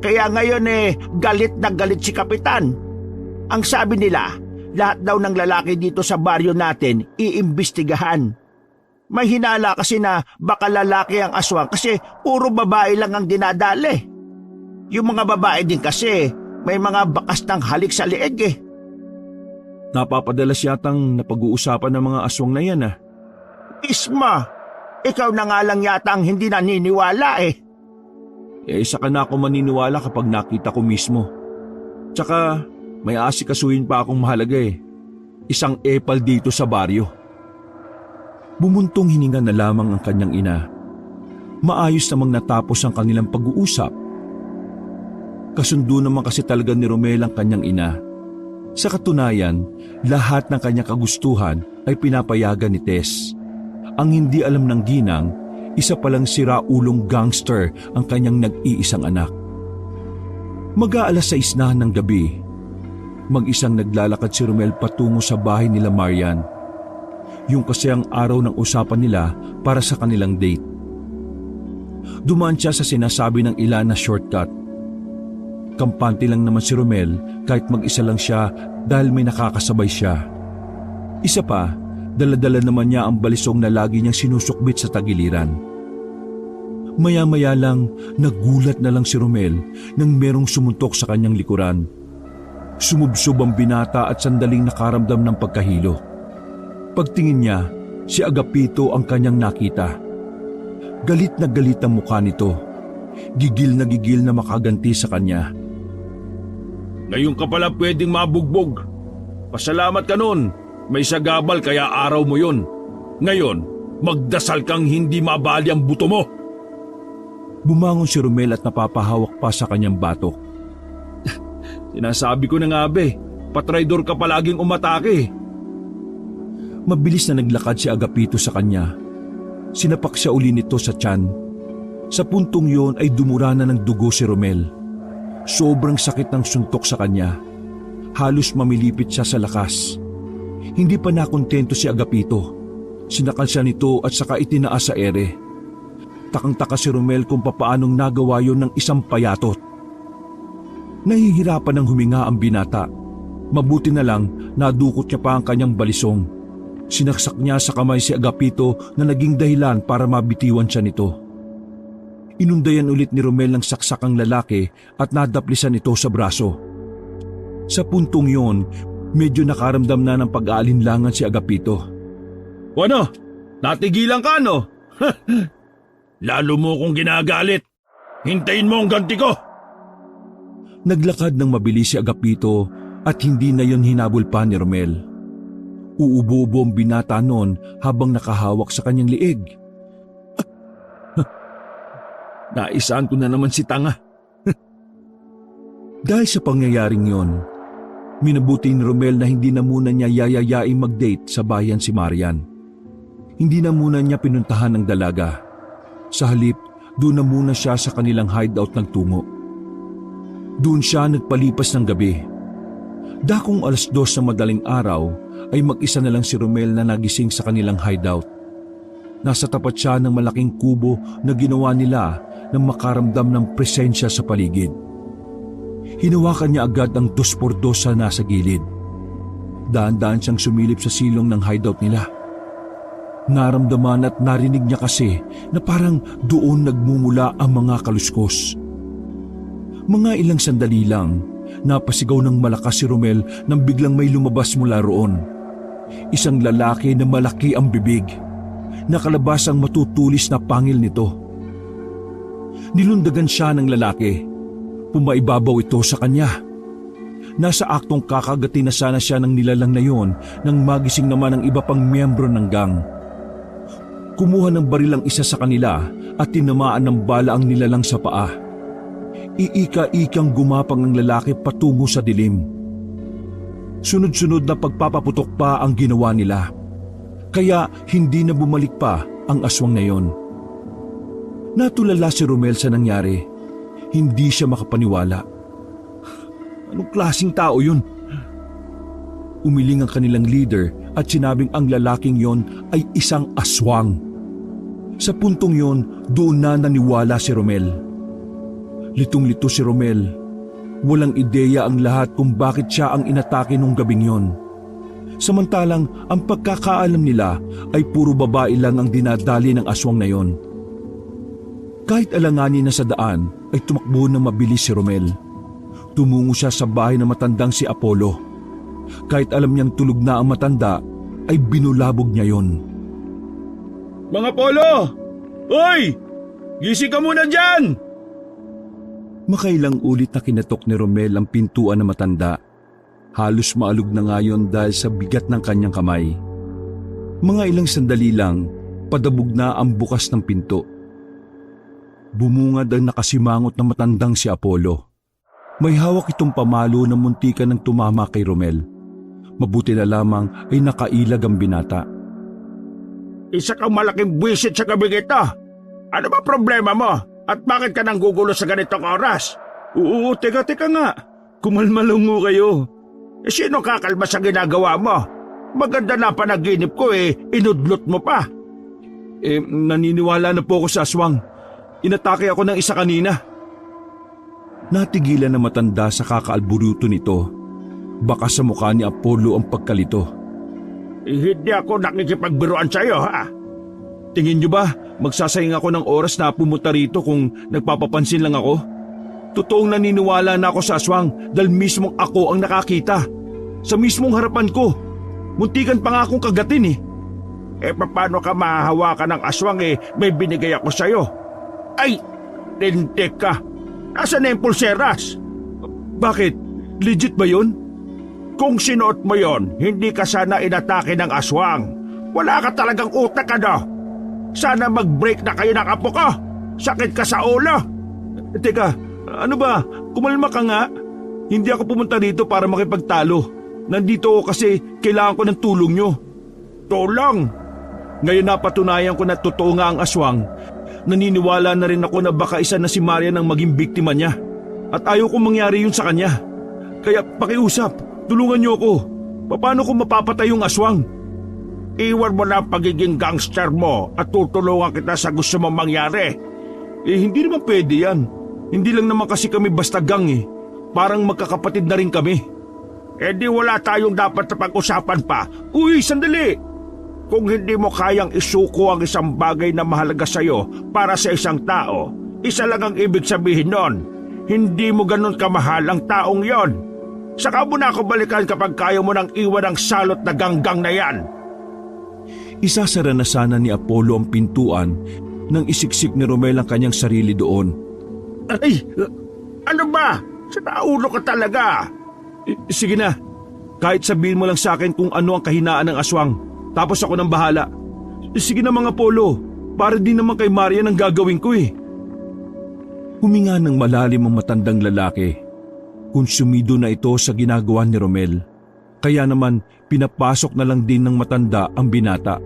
Kaya ngayon galit na galit si Kapitan. Ang sabi nila, lahat daw ng lalaki dito sa baryo natin iimbestigahan. May hinala kasi na baka lalaki ang aswang kasi puro babae lang ang dinadali. Yung mga babae din kasi may mga bakas ng halik sa leeg eh. Napapadalas yatang napag-uusapan ng mga aswang na yan ah. Isma, ikaw na nga lang yata ang hindi naniniwala eh. Isa ka na ako maniniwala kapag nakita ko mismo. Tsaka may asikasuhin pa akong mahalaga eh. Isang epal dito sa baryo. Bumuntong hininga na lamang ang kanyang ina. Maayos namang natapos ang kanilang pag-uusap. Kasundo naman kasi talaga ni Romel ang kanyang ina. Sa katunayan, lahat ng kanyang kagustuhan ay pinapayagan ni Tess. Ang hindi alam ng ginang, isa palang siraulong gangster ang kanyang nag-iisang anak. Mag-aalas 6 na ng gabi. Mag-isang naglalakad si Romel patungo sa bahay nila Marian. Yung kasi ang araw ng usapan nila para sa kanilang date. Dumaan siya sa sinasabi ng ilan na shortcut. Kampante lang naman si Romel kahit mag-isa lang siya dahil may nakakasabay siya. Isa pa, dala-dala naman niya ang balisong na lagi niyang sinusukbit sa tagiliran. Maya-maya lang, nagulat na lang si Romel nang merong sumuntok sa kanyang likuran. Sumubsob ang binata at sandaling nakaramdam ng pagkahilo. Pagtingin niya, si Agapito ang kanyang nakita. Galit na galit ang mukha nito. Gigil na makaganti sa kanya. Ngayon ka pala pwedeng mabugbog. Pasalamat ka nun. May sagabal kaya araw mo yun. Ngayon, magdasal kang hindi mabali ang buto mo. Bumangon si Romel at napapahawak pa sa kanyang batok. Sinasabi ko na nga patraidor ka palaging umatake. Mabilis na naglakad si Agapito sa kanya. Sinapak siya uli nito sa tiyan. Sa puntong yon ay dumura na ng dugo si Romel. Sobrang sakit ng suntok sa kanya. Halos mamilipit siya sa lakas. Hindi pa nakontento si Agapito. Sinakal siya nito at saka itinaas sa ere. Takang-taka si Romel kung papaanong nagawa yon ng isang payatot. Nahihirapan ng huminga ang binata. Mabuti na lang nadukot niya pa ang kanyang balisong. Sinaksak niya sa kamay si Agapito na naging dahilan para mabitiwan siya nito. Inundayan ulit ni Romel ng saksak ang lalaki at nadaplisan ito sa braso. Sa puntong yon, medyo nakaramdam na ng pag-aalinlangan si Agapito. Ano? Natigilan ka no? Lalo mo kong ginagalit. Hintayin mo ang ganti ko. Naglakad ng mabilis si Agapito at hindi na yon hinabol pa ni Romel. Uubo-ubo ang binata noon habang nakahawak sa kanyang liig. Naisaan ko na naman si tanga. Dahil sa pangyayaring yon, minabuti ni Romel na hindi na muna niya yayayaing mag-date sa bayan si Marian. Hindi na muna niya pinuntahan ng dalaga. Sa halip, doon na muna siya sa kanilang hideout nagtungo. Doon siya nagpalipas ng gabi. Dakong 2:00 na madaling araw ay mag-isa na lang si Romel na nagising sa kanilang hideout. Nasa tapat siya ng malaking kubo na ginawa nila nang makaramdam ng presensya sa paligid. Hinawakan niya agad ang 2x2 na nasa gilid. Daan-daan siyang sumilip sa silong ng hideout nila. Naramdaman at narinig niya kasi na parang doon nagmumula ang mga kaluskos. Mga ilang sandali lang, napasigaw ng malakas si Romel nang biglang may lumabas mula roon. Isang lalaki na malaki ang bibig. Nakalabas ang matutulis na pangil nito. Nilundagan siya ng lalaki. Pumaibabaw ito sa kanya. Nasa aktong kakagatin na sana siya ng nilalang na yon nang magising naman ang iba pang miyembro ng gang. Kumuha ng baril ang isa sa kanila at tinamaan ng bala ang nilalang sa paa. Iika-ikang gumapang ang lalaki patungo sa dilim. Sunod-sunod na pagpapaputok pa ang ginawa nila. Kaya hindi na bumalik pa ang aswang na yon. Natulala si Romel sa nangyari. Hindi siya makapaniwala. Anong klaseng tao yun? Umiling ang kanilang leader at sinabing ang lalaking yon ay isang aswang. Sa puntong yon, doon na naniwala si Romel. Litong-lito si Romel. Walang ideya ang lahat kung bakit siya ang inatake nung gabing yon. Samantalang ang pagkakaalam nila ay puro babae lang ang dinadali ng aswang na yon. Kahit alanganin na sa daan ay tumakbo na mabilis si Romel. Tumungo siya sa bahay ng matandang si Apollo. Kahit alam niyang tulog na ang matanda, ay binulabog niya yon. Mga Polo! Hoy! Gising ka muna dyan! Makailang ulit na kinatok ni Romel ang pintuan ng matanda. Halos maalog na ngayon dahil sa bigat ng kanyang kamay. Mga ilang sandali lang, padabog na ang bukas ng pinto. Bumungad ang nakasimangot na matandang si Apollo. May hawak itong pamalo na muntikan ng tumama kay Romel. Mabuti na lamang ay nakailag ang binata. Isa kang malaking buwisit sa gabing ito. Ano ba problema mo? At bakit ka nang gugulo sa ganitong oras? Oo, teka nga. Kumalmalungo kayo. Sino kakalma sa ginagawa mo? Maganda na panaginip ko inudlot mo pa. Naniniwala na po ako sa aswang. Inatake ako ng isa kanina. Natigilan na matanda sa kakaalburuto nito. Baka sa mukha ni Apollo ang pagkalito. Hindi ako nakikipagbiruan sa'yo, ha? Tingin niyo ba magsasayang ako ng oras na pumunta rito kung nagpapapansin lang ako? Totoong naniniwala na ako sa aswang dahil mismong ako ang nakakita. Sa mismong harapan ko. Muntikan pa nga akong kagatin Paano ka mahahawakan ng aswang may binigay ako sa'yo? Ay, tindik ka. Nasaan na yung pulseras? Bakit? Legit ba yun? Kung sinuot mo yon, hindi ka sana inatake ng aswang. Wala ka talagang utak, ano? Sana mag-break na kayo ng apo ko. Sakit ka sa ulo. Teka, ano ba? Kumalma ka nga. Hindi ako pumunta dito para makipagtalo. Nandito ako kasi kailangan ko ng tulong nyo. Tulong? Ngayon napatunayan ko na totoo nga ang aswang. Naniniwala na rin ako na baka isa na si Marian ang maging biktima niya. At ayaw kong mangyari yun sa kanya. Kaya pakiusap, tulungan niyo ako. Paano ko mapapatay yung aswang? Iwan mo na ang pagiging gangster mo at tutulungan kita sa gusto mong mangyari. Hindi naman pwede yan. Hindi lang naman kasi kami basta gang Parang magkakapatid na rin kami. Di wala tayong dapat na pag-usapan pa. Uy, sandali! Kung hindi mo kayang isuko ang isang bagay na mahalaga sa'yo para sa isang tao, isa lang ang ibig sabihin nun. Hindi mo ganun kamahal ang taong yon. Saka mo na ako balikan kapag kaya mo nang iwan ang salot na ganggang na yan. Isasara na sana ni Apollo ang pintuan nang isiksik ni Romel ang kanyang sarili doon. Ay! Ano ba? Sa naulo ka talaga. Sige na. Kahit sabihin mo lang sa akin kung ano ang kahinaan ng aswang. Tapos ako nang bahala. Sige na mga Polo. Para din naman kay Marian ang gagawin ko Huminga ng malalim ang matandang lalaki. Konsumido na ito sa ginagawa ni Romel. Kaya naman pinapasok na lang din ng matanda ang binata.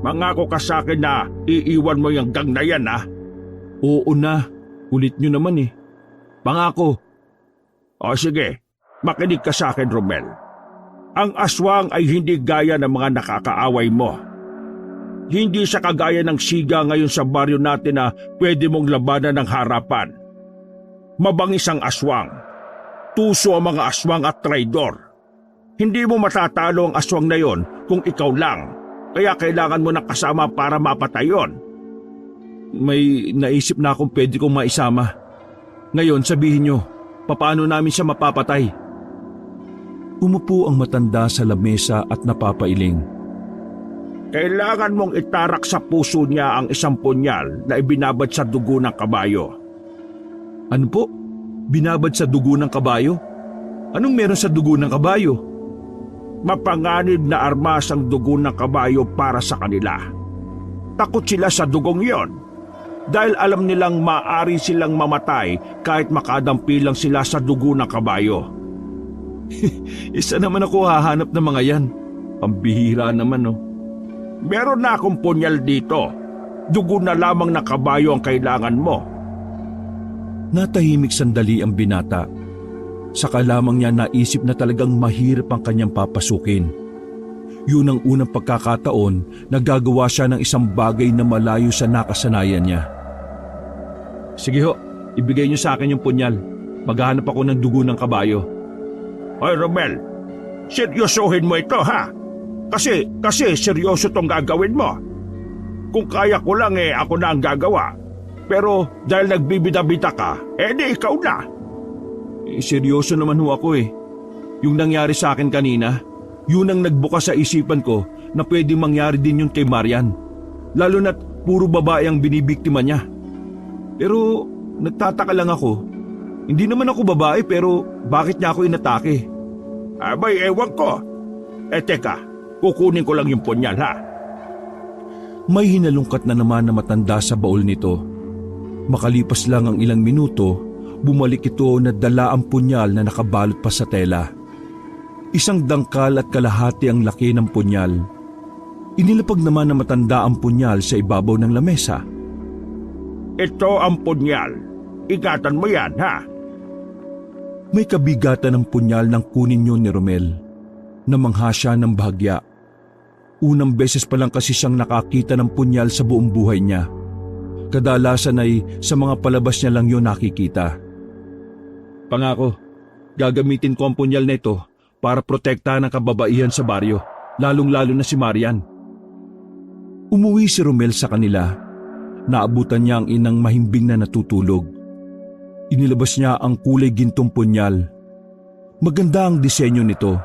Mangako ka sa akin na iiwan mo yung gang na yan, ha? Oo na, ulit nyo naman eh. Pangako. O sige, makinig ka sa akin, Romel. Ang aswang ay hindi gaya ng mga nakakaaway mo. Hindi siya kagaya ng siga ngayon sa baryo natin na pwede mong labanan ng harapan. Mabangis ang aswang. Tuso ang mga aswang at traidor. Hindi mo matatalo ang aswang na yon kung ikaw lang. Kaya kailangan mo ng kasama para mapatay yon. May naisip na akong pwede kong maisama. Ngayon sabihin nyo, papaano namin siya mapapatay? Umupo ang matanda sa lamesa at napapailing. Kailangan mong itarak sa puso niya ang isang punyal na ibinabad sa dugo ng kabayo. Ano po? Binabad sa dugo ng kabayo? Anong meron sa dugo ng kabayo? Mapanganib na armas ang dugo ng kabayo para sa kanila. Takot sila sa dugong yon dahil alam nilang maaari silang mamatay kahit makadampi lang sila sa dugo ng kabayo. Isa naman ako hahanap ng mga yan. Pambihira naman oh. Meron na akong punyal dito. Dugo na lamang ng kabayo ang kailangan mo. Natahimik sandali ang binata. Saka lamang niya naisip na talagang mahirap ang kanyang papasukin. Yun ang unang pagkakataon na gagawa siya ng isang bagay na malayo sa nakasanayan niya. Sige ho, ibigay niyo sa akin yung punyal. Maghahanap ako ng dugo ng kabayo. Hoy Romel, seryosohin mo ito, ha? Kasi seryoso tong gagawin mo. Kung kaya ko lang ako na ang gagawa. Pero dahil nagbibida-bida ka, di ikaw na. Seryoso naman ho ako eh. Yung nangyari sa akin kanina, yun ang nagbukas sa isipan ko na pwedeng mangyari din yun kay Marian. Lalo na't puro babae ang binibiktima niya. Pero nagtataka lang ako. Hindi naman ako babae pero bakit niya ako inatake? Abay, ewan ko. Teka, kukunin ko lang yung punyal, ha? May hinalungkat na naman na matanda sa baul nito. Makalipas lang ang ilang minuto, bumalik ito na dala ang punyal na nakabalot pa sa tela. Isang dangkal at kalahati ang laki ng punyal. Inilapag naman na matanda ang punyal sa ibabaw ng lamesa. Ito ang punyal. Ingatan mo yan, ha? May kabigatan ng punyal ng kunin yun ni Romel. Namangha siya ng bahagya. Unang beses pa lang kasi siyang nakakita ng punyal sa buong buhay niya. Kadalasan ay sa mga palabas niya lang yun nakikita. Pangako, gagamitin ko ang punyal na ito para protektahan ang kababaihan sa baryo, lalong-lalo na si Marian. Umuwi si Romel sa kanila. Naabutan niya ang inang mahimbing na natutulog. Inilabas niya ang kulay gintong punyal. Maganda ang disenyo nito.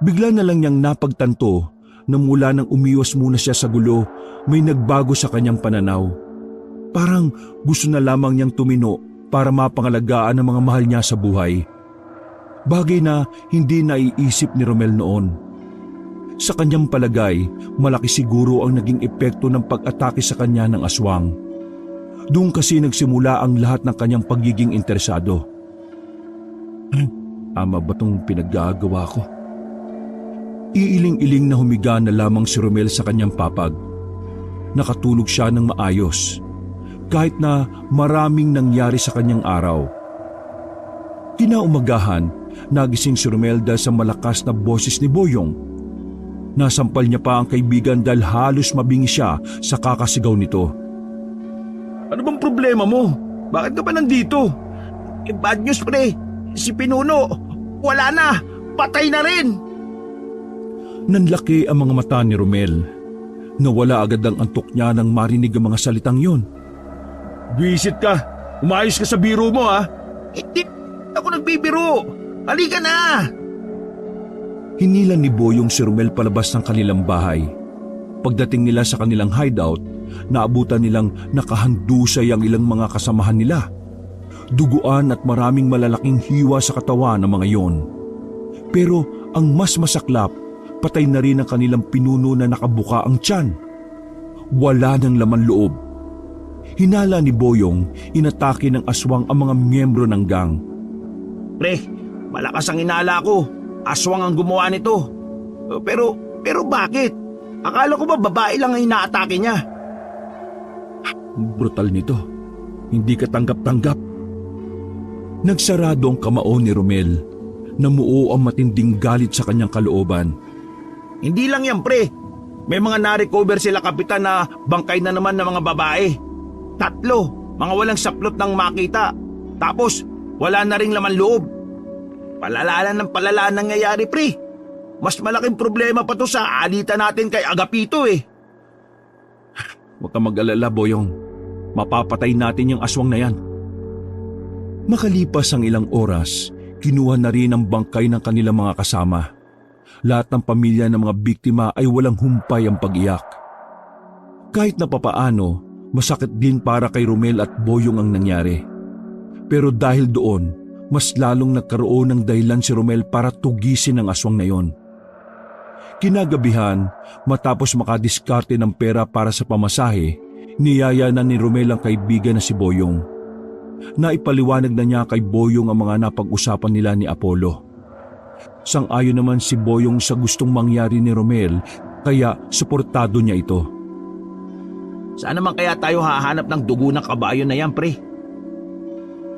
Bigla na lang niyang napagtanto na mula nang umiwas muna siya sa gulo, may nagbago sa kanyang pananaw. Parang gusto na lamang niyang tumino para mapangalagaan ang mga mahal niya sa buhay. Bagay na hindi naiisip ni Romel noon. Sa kanyang palagay, malaki siguro ang naging epekto ng pag-atake sa kanya ng aswang. Doon kasi nagsimula ang lahat ng kanyang pagiging interesado. Tama ba itong pinaggagawa ko? Iiling-iling na humiga na lamang si Romel sa kanyang papag. Nakatulog siya ng maayos, kahit na maraming nangyari sa kanyang araw. Kinaumagahan, nagising si Romel dahil sa malakas na boses ni Boyong. Nasampal niya pa ang kaibigan dahil halos mabingi siya sa kakasigaw nito. Ano bang problema mo? Bakit ka ba nandito? Bad news, pre. Si Pinuno, wala na. Patay na rin. Nanlaki ang mga mata ni Romel. Nawala agad ang antok niya nang marinig ang mga salitang yon. Visit ka. Umayos ka sa biro mo, ha? Hindi ako nagbibiro. Halika na. Hinilan ni Boyong si Romel palabas ng kanilang bahay. Pagdating nila sa kanilang hideout, naabutan nilang nakahandusay ang ilang mga kasamahan nila. Duguan at maraming malalaking hiwa sa katawan ng mga yon. Pero ang mas masaklap, patay na rin ang kanilang pinuno na nakabuka ang tiyan. Wala ng laman loob. Hinala ni Boyong, inatake ng aswang ang mga miyembro ng gang. Pre, malakas ang inala ko. Aswang ang gumawa nito. Pero bakit? Akala ko ba babae lang ang inaatake niya? Brutal nito. Hindi ka tanggap-tanggap. Nagsarado ang kamao ni Romel. Namuo ang matinding galit sa kanyang kalooban. Hindi lang yan, pre. May mga na-recover sila kapitan na bangkay na naman ng mga babae. 3, mga walang saplot ng makita. Tapos, wala na ring laman loob. Palala ng nangyayari, pre. Mas malaking problema pa to sa alitan natin kay Agapito eh. Huwag kang mag-alala, Boyong. Mapapatay natin yung aswang na yan. Makalipas ang ilang oras, kinuha na rin ang bangkay ng kanilang mga kasama. Lahat ng pamilya ng mga biktima ay walang humpay ang pag-iyak. Kahit na papaano, masakit din para kay Romel at Boyong ang nangyari. Pero dahil doon, mas lalong nagkaroon ng dahilan si Romel para tugisin ang aswang na yon. Kinagabihan, matapos makadiskarte ng pera para sa pamasahe, niyaya na ni Romel ang kaibigan na si Boyong. Naipaliwanag na niya kay Boyong ang mga napag-usapan nila ni Apollo. Sang-ayon naman si Boyong sa gustong mangyari ni Romel, kaya suportado niya ito. Saan naman kaya tayo hahanap ng dugo ng kabayo na yan, pre?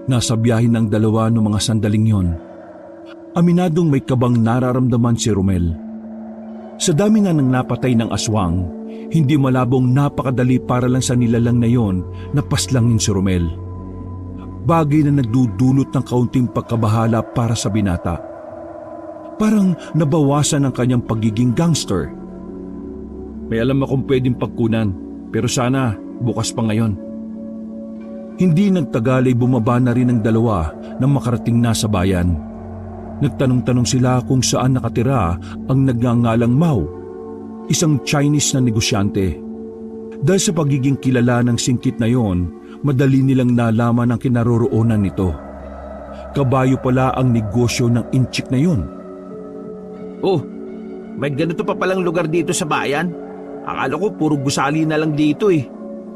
Nasa biyahe ng dalawa noong mga sandaling yon. Aminadong may kabang nararamdaman si Romel. Sa dami nga ng napatay ng aswang, hindi malabong napakadali para lang sa nilalang na yon na paslangin si Romel. Bagay na nagdudulot ng kaunting pagkabahala para sa binata. Parang nabawasan ang kanyang pagiging gangster. May alam akong pwedeng pagkunan, pero sana bukas pa ngayon. Hindi nagtagal ay bumaba na rin ang dalawa nang makarating na sa bayan. Nagtanong-tanong sila kung saan nakatira ang nagngangalang Mao, isang Chinese na negosyante. Dahil sa pagiging kilala ng singkit na yon, madali nilang nalaman ang kinaroroonan nito. Kabayo pala ang negosyo ng inchik na yon. Oh, may ganito pa palang lugar dito sa bayan? Akala ko puro gusali na lang dito eh.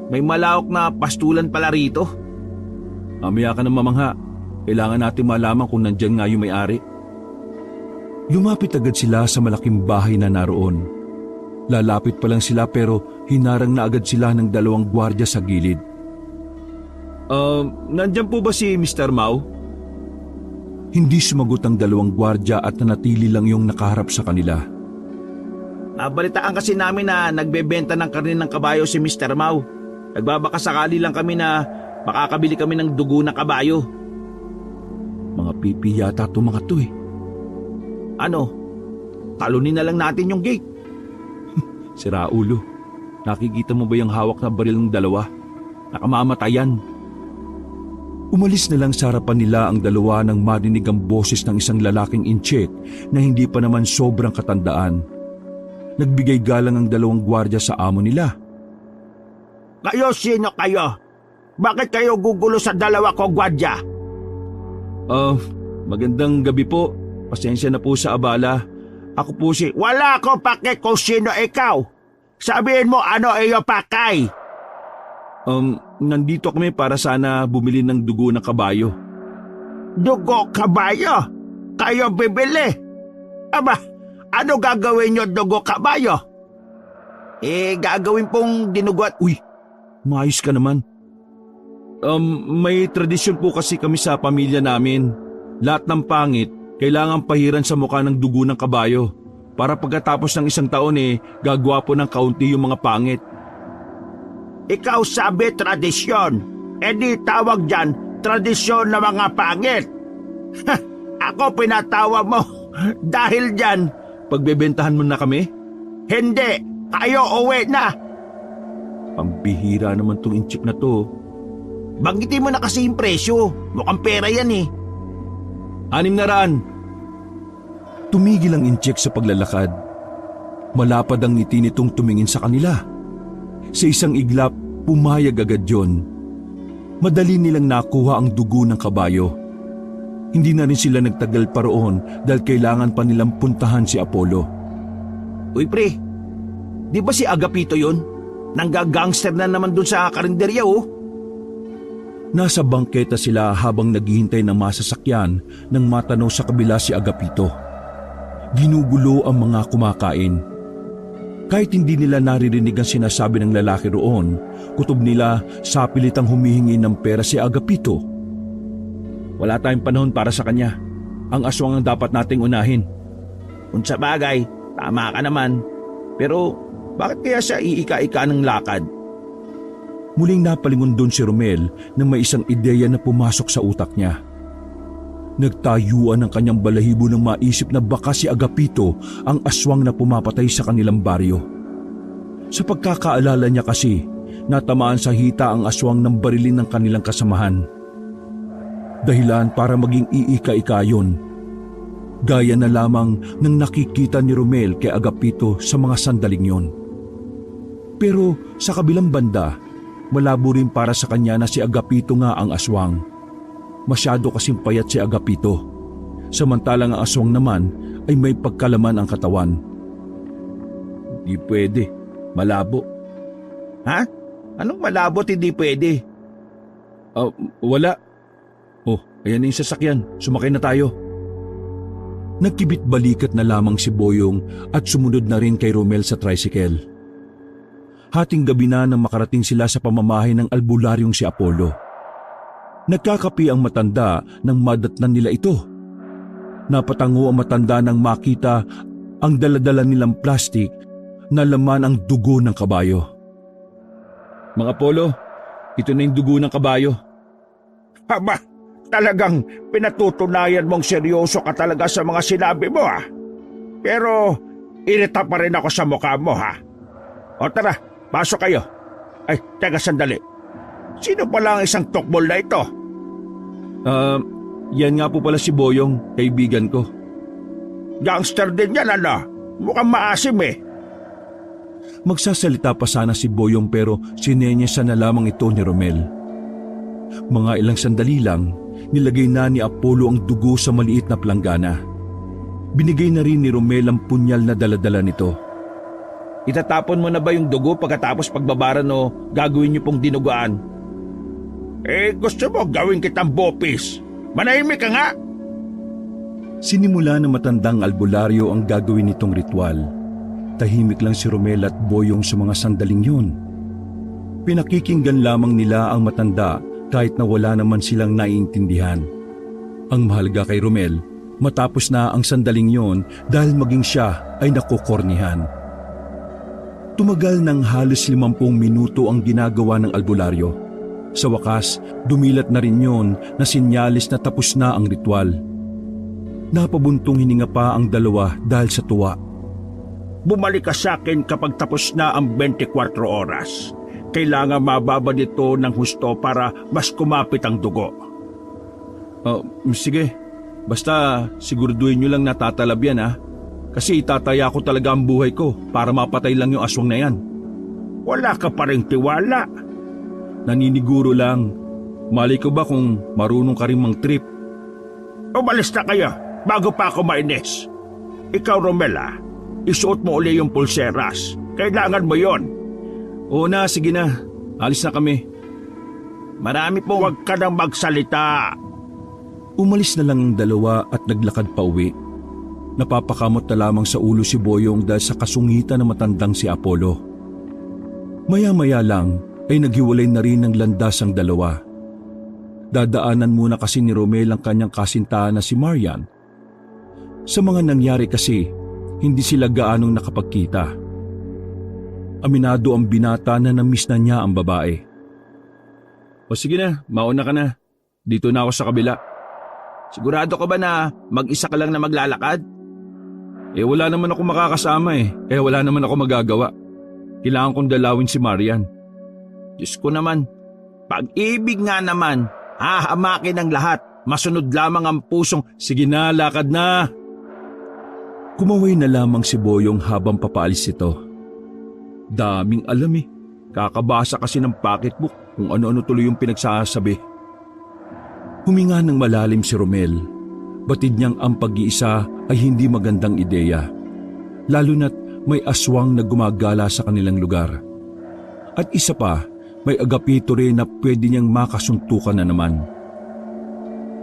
May malawak na pastulan pala rito. Mamaya ka ng mamangha. Kailangan natin malaman kung nandyan nga yung may-ari. Lumapit agad sila sa malaking bahay na naroon. Lalapit pa lang sila pero hinarang na agad sila ng 2 gwardya sa gilid. Nandyan po ba si Mr. Mao? Hindi sumagot ang 2 gwardya at nanatili lang yung nakaharap sa kanila. Nabalitaan kasi namin na nagbebenta ng karne ng kabayo si Mr. Mao. Nagbabakasakali lang kami na makakabili kami ng dugo ng kabayo. Mga pipi yata itong mga to eh. Ano? Talunin na lang natin yung gate. Sira ulo. Nakikita mo ba yung hawak na baril ng 2? Nakamamatay. Umalis na lang sa harapan nila ang 2 nang marinig ang boses ng isang lalaking incheck na hindi pa naman sobrang katandaan. Nagbigay galang ang 2 gwardya sa amo nila. Kayo sino kayo? Bakit kayo gugulo sa 2 ko gwardya? Magandang gabi po. Pasensya na po sa abala. Ako po si... Wala ko pake kung sino ikaw. Sabihin mo ano iyo pakay. Nandito kami para sana bumili ng dugo ng kabayo. Dugo kabayo? Kayo bibili? Aba, ano gagawin nyo dugo kabayo? Gagawin pong dinugot. Uy, maayos ka naman. May tradisyon po kasi kami sa pamilya namin. Lahat ng pangit, kailangan pahiran sa mukha ng dugo ng kabayo. Para pagkatapos ng 1 taon gagawa po ng kaunti yung mga pangit. Ikaw sabi tradisyon. Di tawag dyan, tradisyon na mga pangit. Ako pinatawag mo dahil dyan. Pagbebentahan mo na kami? Hindi, kayo uwi na. Pambihira naman tong inchik na to. Banggitin mo na kasi yung presyo. Mukhang pera yan eh. 600. Tumigil ang inchik sa paglalakad. Malapad ang ngiti nitong tumingin sa kanila. Sa isang iglap, pumayag agad yon. Madali nilang nakuha ang dugo ng kabayo. Hindi na rin sila nagtagal pa roon dahil kailangan pa nilang puntahan si Apollo. Uy pre, di ba si Agapito yon? Nanggagangster na naman dun sa karinderya oh. Nasa bangketa sila habang naghihintay ng masasakyan nang matanaw sa kabila si Agapito. Ginugulo ang mga kumakain. Kahit hindi nila naririnig ang sinasabi ng lalaki roon, kutob nila sa pilitang humihingi ng pera si Agapito. Wala tayong panahon para sa kanya. Ang aswang ang dapat nating unahin. Kung sa bagay, tama ka naman. Pero bakit kaya siya iika-ika ng lakad? Muling napalingon doon si Romel nang may isang ideya na pumasok sa utak niya. Nagtayuan ang kanyang balahibo nang maisip na baka si Agapito ang aswang na pumapatay sa kanilang baryo. Sa pagkakaalala niya kasi, natamaan sa hita ang aswang ng barilin ng kanilang kasamahan. Dahilan para maging iika-ika yun. Gaya na lamang ng nakikita ni Romel kay Agapito sa mga sandaling yon. Pero sa kabilang banda, malabo rin para sa kanya na si Agapito nga ang aswang. Masyado kasing payat si Agapito, samantalang ang aswang naman ay may pagkalaman ang katawan. Di pwede, malabo. Ha? Anong malabot hindi pwede? Wala. Oh, ayan na yung sasakyan, sumakay na tayo. Nagkibit-balikat na lamang si Boyong at sumunod na rin kay Romel sa tricycle. Hating gabi na nang makarating sila sa pamamahay ng albularyong si Apollo. Nagkakapi ang matanda nang madatnan nila ito. Napatango ang matanda nang makita ang daladala nilang plastik na laman ang dugo ng kabayo. Mga Apollo, ito na yung dugo ng kabayo. Aba, talagang pinatutunayan mong seryoso ka talaga sa mga sinabi mo ha. Pero irita pa rin ako sa mukha mo ha. O tara, pasok kayo. Ay, teka sandali. Sino pala ang isang tukbol na ito? Yan nga po pala si Boyong, kaibigan ko. Gangster din yan ano? Mukhang maasim eh. Magsasalita pa sana si Boyong pero sinenyasa na lamang ito ni Romel. Mga ilang sandali lang, nilagay na ni Apollo ang dugo sa maliit na planggana. Binigay na rin ni Romel ang punyal na daladala nito. Itatapon mo na ba yung dugo pagkatapos pagbabaran o gagawin niyo pong dinuguan? Gusto mo gawin kitang bopis. Manahimik ka nga! Sinimula ng matandang albularyo ang gagawin nitong ritual. Tahimik lang si Romel at Boyong sa mga sandaling yun. Pinakikinggan lamang nila ang matanda kahit na wala naman silang naiintindihan. Ang mahalaga kay Romel, matapos na ang sandaling yon dahil maging siya ay nakukornihan. Tumagal ng halos 50 minuto ang ginagawa ng albularyo. Sa wakas, dumilat na rin yon na sinyalis na tapos na ang ritual. Napabuntong hininga pa ang dalawa dahil sa tuwa. Bumalik ka sa akin kapag tapos na ang 24 oras. Kailangan mababa nito ng husto para mas kumapit ang dugo. Sige. Basta siguraduhin nyo lang natatalab yan ha. Kasi itataya ko talaga ang buhay ko para mapatay lang yung aswang na yan. Wala ka pa rin tiwala. Naniniguro lang. Malay ko ba kung marunong ka rin mang trip? Umalis na kayo bago pa ako mainis. Ikaw Romela, isuot mo uli yung pulseras. Kailangan mo yon. Oo na, sige na. Alis na kami. Marami po. Huwag ka nang magsalita. Umalis na lang ang dalawa at naglakad pa uwi. Napapakamot na lamang sa ulo si Boyong dahil sa kasungitan ng matandang si Apollo. Maya-maya lang ay naghiwalay na rin ng landas ang dalawa. Dadaanan muna kasi ni Romel ang kanyang kasintahan na si Marian. Sa mga nangyari kasi, hindi sila gaanong nakapagkita. Aminado ang binata na namiss na niya ang babae. O sige na, mauna ka na. Dito na ako sa kabila. Sigurado ka ba na mag-isa ka lang na maglalakad? Wala naman ako makakasama kaya wala naman ako magagawa. Kailangan kong dalawin si Marian. Diyos ko naman, pag-ibig nga naman, hahamakin ang lahat. Masunod lamang ang pusong, sige na, lakad na. Kumaway na lamang si Boyong habang papaalis ito. Daming alam kakabasa kasi ng pocketbook kung ano-ano tuloy yung pinagsasabi. Huminga ng malalim si Romel. Batid niyang ang pag-iisa ay hindi magandang ideya. Lalo na't may aswang na gumagala sa kanilang lugar. At isa pa, may agapito rin na pwede niyang makasuntukan na naman.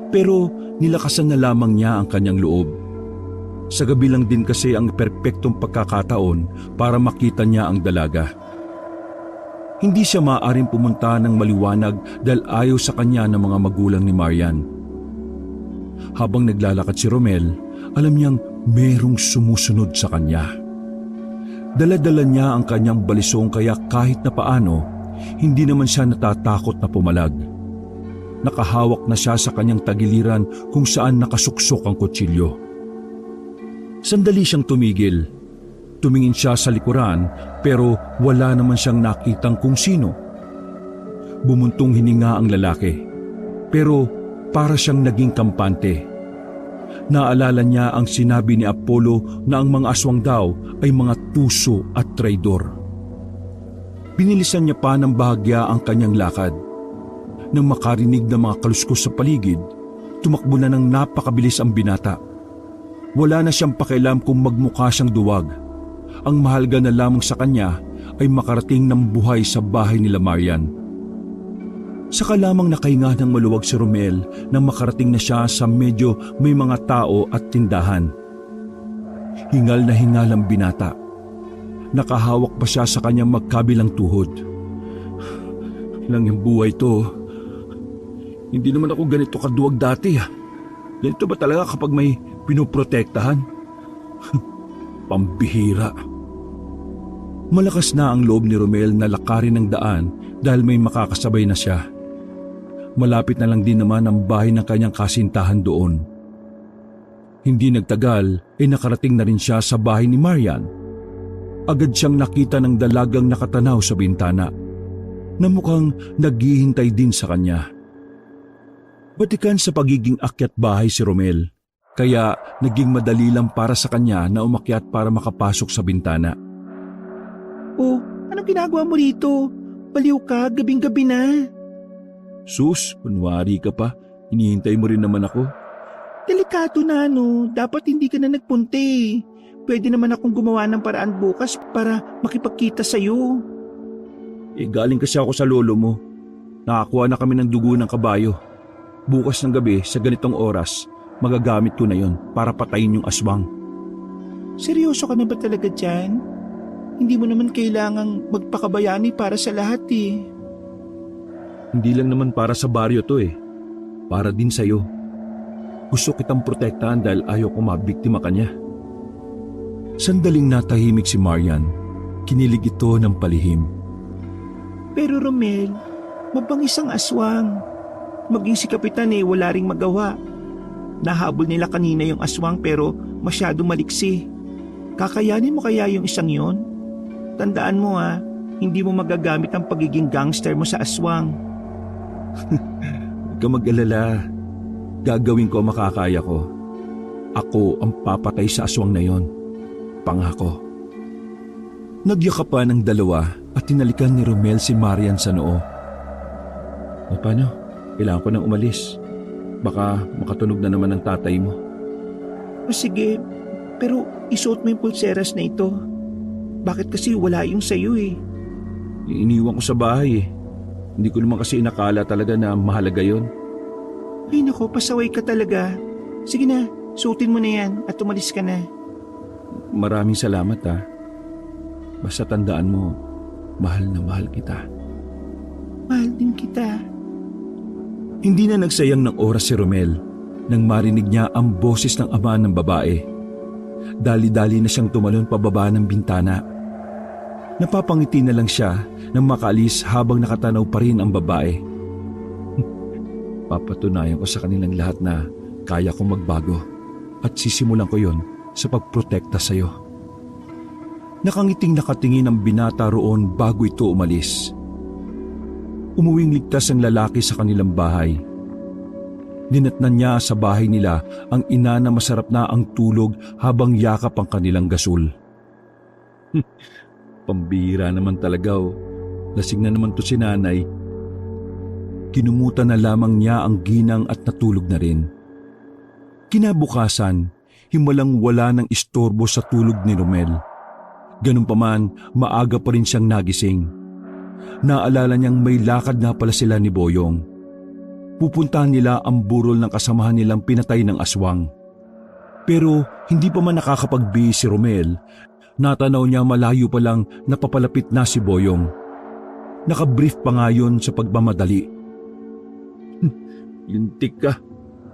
Pero nilakasan na lamang niya ang kanyang loob. Sa gabi lang din kasi ang perpektong pagkakataon para makita niya ang dalaga. Hindi siya maaaring pumunta ng maliwanag dahil ayaw sa kanya ng mga magulang ni Marian. Habang naglalakad si Romel, alam niyang merong sumusunod sa kanya. Dala-dala niya ang kanyang balisong kaya kahit na paano, hindi naman siya natatakot na pumalag. Nakahawak na siya sa kanyang tagiliran kung saan nakasuksok ang kutsilyo. Sandali siyang tumigil. Tumingin siya sa likuran pero wala naman siyang nakitang kung sino. Bumuntong hininga ang lalaki pero para siyang naging kampante. Naalala niya ang sinabi ni Apollo na ang mga aswang daw ay mga tuso at traidor. Binilisan niya pa ng bahagya ang kanyang lakad. Nang makarinig ng mga kaluskos sa paligid, tumakbo na ng napakabilis ang binata. Wala na siyang pakialam kung magmukha siyang duwag. Ang mahalaga na lamang sa kanya ay makarating ng buhay sa bahay nila Marian. Saka lamang nakahinga ng maluwag si Romel nang makarating na siya sa medyo may mga tao at tindahan. Hingal na hingal ang binata. Nakahawak pa siya sa kanyang magkabilang tuhod. Lang yung buhay to. Hindi naman ako ganito kaduwag dati. Ganito ba talaga kapag may pinoprotektahan? Pambihira. Malakas na ang loob ni Romel na lakarin ng daan dahil may makakasabay na siya. Malapit na lang din naman ang bahay ng kanyang kasintahan doon. Hindi nagtagal ay nakarating na rin siya sa bahay ni Marian. Agad siyang nakita ng dalagang nakatanaw sa bintana na mukhang naghihintay din sa kanya. Batikan sa pagiging akyat bahay si Romel, kaya naging madali lang para sa kanya na umakyat para makapasok sa bintana. Oh, anong ginagawa mo rito? Baliw ka, gabing-gabi na. Sus, kunwari ka pa. Hinihintay mo rin naman ako. Delikado na dapat hindi ka na nagpunti. Pwede naman akong gumawa ng paraan bukas para makipagkita sa'yo. Galing kasi ako sa lolo mo. Nakakuha na kami ng dugo ng kabayo. Bukas ng gabi sa ganitong oras, magagamit ko na yon para patayin yung aswang. Seryoso ka na ba talaga dyan? Hindi mo naman kailangang magpakabayani para sa lahat eh. Hindi lang naman para sa baryo to Para din sa'yo. Gusto kitang protektahan dahil ayaw ko mabiktima ka niya. Sandaling natahimik si Marian. Kinilig ito ng palihim. Pero Romel, mabangis ang aswang. Maging si Kapitan wala ring magawa. Nahabol nila kanina yung aswang pero masyadong maliksi. Kakayanin mo kaya yung isang yon? Tandaan mo hindi mo magagamit ang pagiging gangster mo sa aswang. Huwag ka mag-alala. Gagawin ko ang makakaya ko. Ako ang papatay sa aswang na yon. Pangako. Nagyakapan ng dalawa at tinalikan ni Romel si Marian sa noo. O paano? Kailangan ko nang umalis. Baka makatunog na naman ang tatay mo. O sige, pero isuot mo yung pulseras na ito. Bakit kasi wala yung sayo Iniwan ko sa bahay Hindi ko naman kasi inakala talaga na mahalaga yon. Ay nako, pasaway ka talaga. Sige na, suotin mo na yan at umalis ka na. Maraming salamat Basta tandaan mo, mahal na mahal kita. Mahal din kita. Hindi na nagsayang ng oras si Romel nang marinig niya ang boses ng ama ng babae. Dali-dali na siyang tumalon pababa ng bintana. Napapangiti na lang siya nang makaalis habang nakatanaw pa rin ang babae. Papatunayan ko sa kanilang lahat na kaya kong magbago at sisimulan ko yon sa pagprotekta sa iyo. Nakangiting nakatingin ang binata roon bago ito umalis. Umuwing ligtas ang lalaki sa kanilang bahay. Dinatnan niya sa bahay nila ang ina na masarap na ang tulog habang yakap ang kanilang gasol. Pambihira naman talaga Lasing na naman to si nanay. Kinumutan na lamang niya ang ginang at natulog na rin. Kinabukasan, himalang wala ng istorbo sa tulog ni Romel. Ganun pa man, maaga pa rin siyang nagising. Naalala niyang may lakad nga pala sila ni Boyong. Pupuntahan nila ang burol ng kasamahan nilang pinatay ng aswang. Pero hindi pa man nakakapagbihis si Romel, natanaw niya malayo pa lang napapalapit na si Boyong. Nakabrief pa nga yun sa pagmamadali. Lintik ka.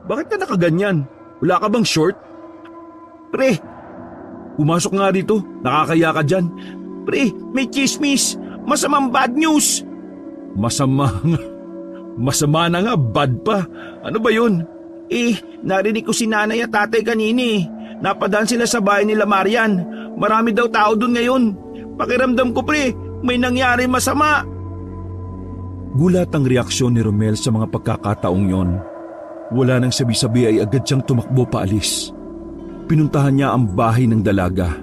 Bakit ka nakaganyan? Wala ka bang short? Pre, pumasok nga dito. Nakakaya ka dyan. Pre, may chismis. Masamang bad news. Masama na nga, bad pa. Ano ba yun? Narinig ko si nanay at tatay kanini. Napadaan sila sa bahay nila Marian. Marami daw tao dun ngayon. Pakiramdam ko pre, may nangyari masama. Gulat ang reaksyon ni Romel sa mga pagkakataong yon. Wala nang sabi-sabi ay agad siyang tumakbo paalis. Pinuntahan niya ang bahay ng dalaga.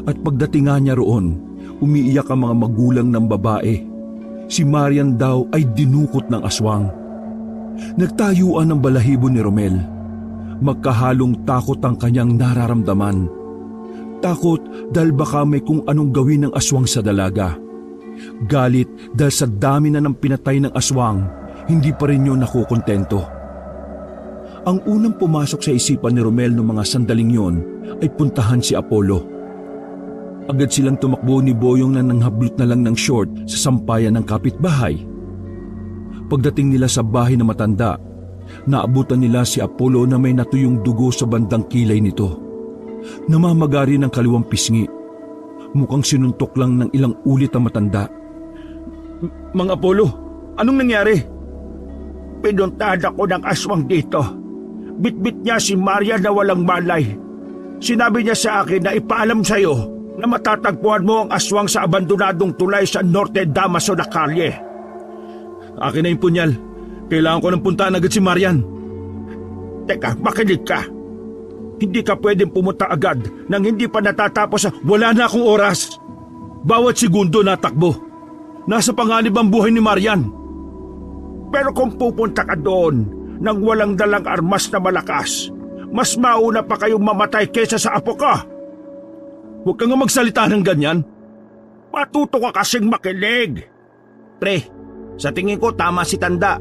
At pagdating nga niya roon, umiiyak ang mga magulang ng babae. Si Marian daw ay dinukot ng aswang. Nagtayuan ang balahibo ni Romel. Magkahalong takot ang kanyang nararamdaman. Takot dahil baka may kung anong gawin ng aswang sa dalaga. Galit dahil sa dami na ng pinatay ng aswang, hindi pa rin yun nakukontento. Ang unang pumasok sa isipan ni Romel noong mga sandaling yon ay puntahan si Apollo. Agad silang tumakbo ni Boyong na nanghablot na lang ng short sa sampayan ng kapitbahay. Pagdating nila sa bahay na matanda, naabutan nila si Apollo na may natuyong dugo sa bandang kilay nito. Namamagari ng kaliwang pisngi. Mukhang sinuntok lang ng ilang ulit ang matanda. Mang Apollo, anong nangyari? Pinuntad ako ng aswang dito. Bitbit niya si Maria na walang malay. Sinabi niya sa akin na ipaalam sa'yo na matatagpuan mo ang aswang sa abandonadong tulay sa Norte Damaso na kalye. Akin na yung punyal. Kailangan ko ng puntaan agad si Marian. Teka, makinig ka. Hindi ka pwedeng pumunta agad nang hindi pa natatapos sa wala na akong oras. Bawat segundo natakbo. Nasa panganib ang buhay ni Marian. Pero kung pupunta ka doon nang walang dalang armas na malakas, mas mauna pa kayong mamatay kesa sa apo ka. Huwag kang magsalita ng ganyan. Matuto ka kasing makinig. Pre, sa tingin ko tama si Tanda.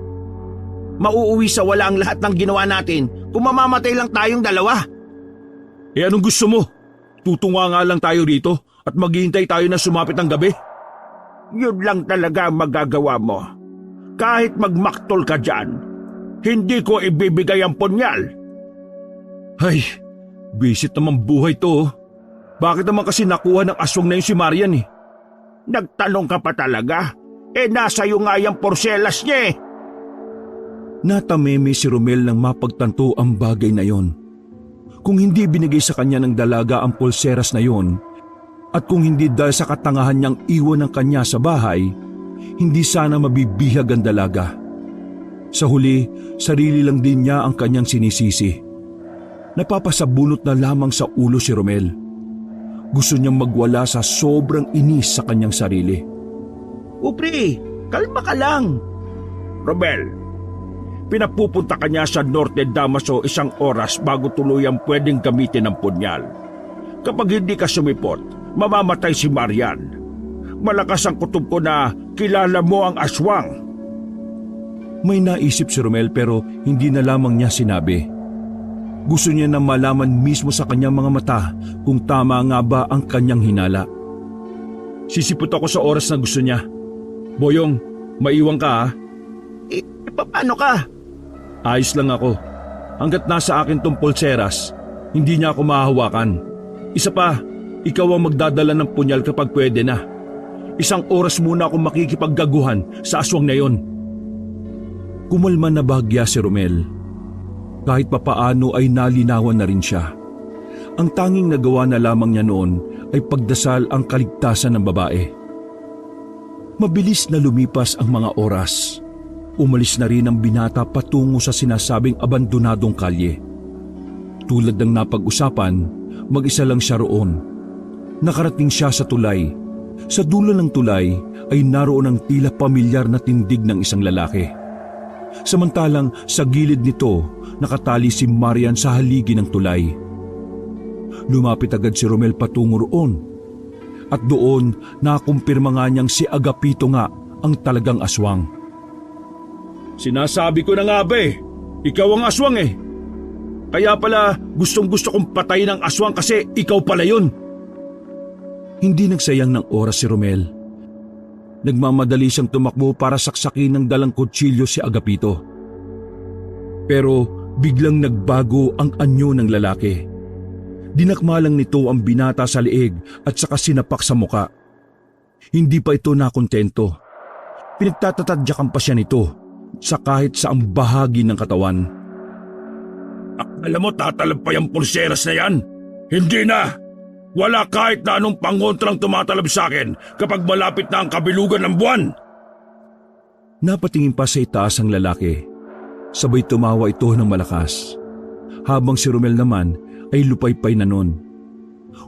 Mauuwi sa wala ang lahat ng ginawa natin kung mamamatay lang tayong dalawa. Anong gusto mo? Tutunga nga lang tayo rito at maghihintay tayo na sumapit ang gabi? Yun lang talaga ang magagawa mo. Kahit magmaktol ka dyan, hindi ko ibibigay ang punyal. Ay, bisit naman buhay to. Bakit naman kasi nakuha ng aswang na yun si Marian eh? Nagtanong ka pa talaga? Nasa iyo nga yung porselas niya eh. Natameme si Romel nang mapagtanto ang bagay na yon. Kung hindi binigay sa kanya ng dalaga ang pulseras na yon, at kung hindi dahil sa katangahan niyang iwan ng kanya sa bahay, hindi sana mabibihag ang dalaga. Sa huli, sarili lang din niya ang kanyang sinisisi. Napapasabunot na lamang sa ulo si Romel. Gusto niyang magwala sa sobrang inis sa kanyang sarili. O pre, kalma ka lang. Romel, pinapupunta ka niya sa Norte Damaso 1 oras bago tuluyang pwedeng gamitin ang punyal. Kapag hindi ka sumipot, mamamatay si Marian. Malakas ang kutob ko na kilala mo ang aswang. May naisip si Romel pero hindi na lamang niya sinabi. Gusto niya na malaman mismo sa kanyang mga mata kung tama nga ba ang kanyang hinala. Sisipot ako sa oras na gusto niya. Boyong, maiwan ka ha? Paano ka? Ayos lang ako. Hanggat nasa akin tong pulseras, hindi niya ako mahahawakan. Isa pa, ikaw ang magdadala ng punyal kapag pwede na. 1 oras muna akong makikipaggaguhan sa aswang na yon. Kumalma na bahagya si Romel. Kahit papaano ay nalinawan na rin siya. Ang tanging nagawa na lamang niya noon ay pagdasal ang kaligtasan ng babae. Mabilis na lumipas ang mga oras. Umalis na rin ang binata patungo sa sinasabing abandonadong kalye. Tulad ng napag-usapan, mag-isa lang siya roon. Nakarating siya sa tulay. Sa dulo ng tulay ay naroon ang tila pamilyar na tindig ng isang lalaki. Samantalang sa gilid nito, nakatali si Marian sa haligi ng tulay. Lumapit agad si Romel patungo roon. At doon, nakumpirma nga niyang si Agapito nga ang talagang aswang. Sinasabi ko na nga ba ikaw ang aswang Kaya pala gustong-gusto kong patayin ang aswang kasi ikaw pala yun. Hindi nagsayang ng oras si Romel. Nagmamadali siyang tumakbo para saksakin ng dalang kutsilyo si Agapito. Pero biglang nagbago ang anyo ng lalaki. Dinakma lang nito ang binata sa liig at saka sinapak sa muka. Hindi pa ito nakontento. Pinagtatatadyakan pa siya nito sa kahit saang bahagi ng katawan. Alam mo, tatalab pa yung pulseras na yan? Hindi na! Wala kahit na anong pangontrang tumatalab sa akin kapag malapit na ang kabilugan ng buwan! Napatingin pa sa itaas ang lalaki. Sabay tumawa ito ng malakas. Habang si Romel naman ay lupaypay na nun.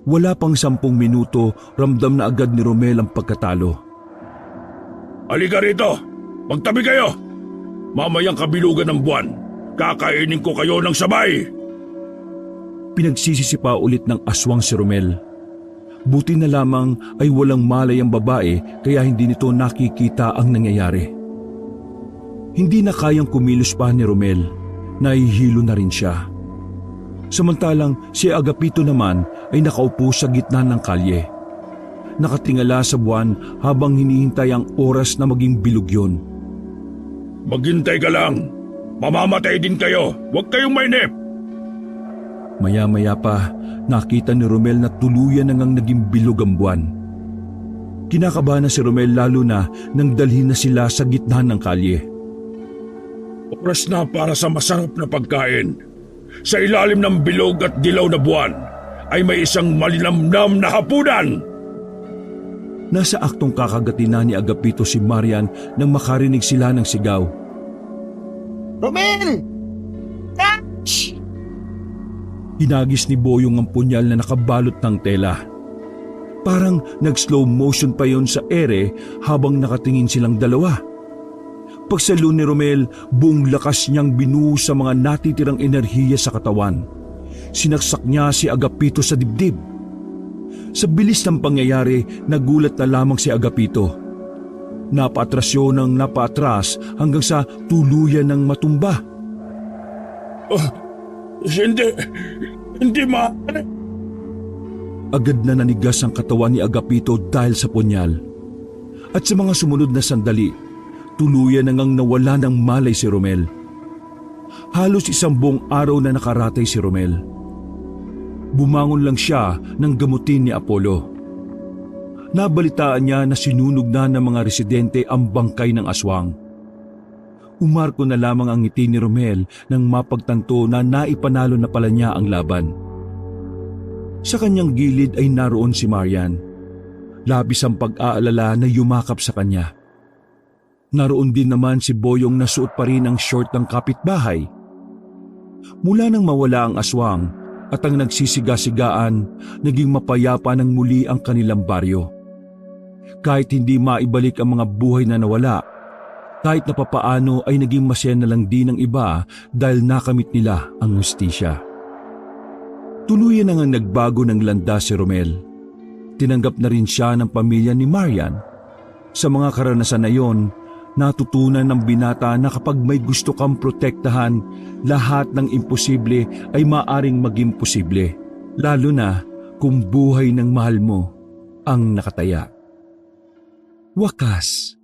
Wala pang 10 minuto, ramdam na agad ni Romel ang pagkatalo. Halika rito! Magtabi kayo! Mamayang kabilugan ng buwan, kakainin ko kayo ng sabay! Pinagsisisipa ulit ng aswang si Romel. Buti na lamang ay walang malay ang babae kaya hindi nito nakikita ang nangyayari. Hindi na kayang kumilos pa ni Romel, nahihilo na rin siya. Samantalang si Agapito naman ay nakaupo sa gitna ng kalye. Nakatingala sa buwan habang hinihintay ang oras na maging bilog yun. Maghintay ka lang! Mamamatay din kayo! Huwag kayong mainip! Maya-maya pa, nakita ni Romel na tuluyan nang naging bilog ang buwan. Kinakabahan na si Romel lalo na nang dalhin na sila sa gitna ng kalye. Oras na para sa masarap na pagkain. Sa ilalim ng bilog at dilaw na buwan ay may isang malinamnam na hapunan. Nasa aktong kakagatin na ni Agapito si Marian nang makarinig sila ng sigaw. Romel! Catch! Hinagis ni Boyong ang punyal na nakabalot ng tela. Parang nag-slow motion pa yon sa ere habang nakatingin silang dalawa. Pagsalo ni Romel, buong lakas niyang binuhos sa mga natitirang enerhiya sa katawan. Sinaksak niya si Agapito sa dibdib. Sa bilis ng pangyayari, nagulat na lamang si Agapito. Napaatras yun ng napaatras hanggang sa tuluyan ng matumba. Hindi maaari. Agad na nanigas ang katawan ni Agapito dahil sa punyal. At sa mga sumunod na sandali, tuluyan nang nawala ng malay si Romel. Halos 1 buong araw na nakaratay si Romel. Bumangon lang siya nang gamutin ni Apollo. Nabalitaan niya na sinunog na ng mga residente ang bangkay ng aswang. Umarko na lamang ang ngiti ni Romel nang mapagtanto na naipanalo na pala niya ang laban. Sa kanyang gilid ay naroon si Marian. Labis ang pag-aalala na yumakap sa kanya. Naroon din naman si Boyong na suot pa rin ang short ng kapitbahay. Mula nang mawala ang aswang at ang nagsisiga-sigaan, naging mapayapa ng muli ang kanilang baryo. Kahit hindi maibalik ang mga buhay na nawala, kahit na papaano ay naging masaya na lang din ng iba dahil nakamit nila ang hustisya. Tuluyan na nga nagbago ng landas si Romel. Tinanggap na rin siya ng pamilya ni Marian. Sa mga karanasan na yon, natutunan ng binata na kapag may gusto kang protektahan, lahat ng imposible ay maaring maging posible. Lalo na kung buhay ng mahal mo ang nakataya. Wakas.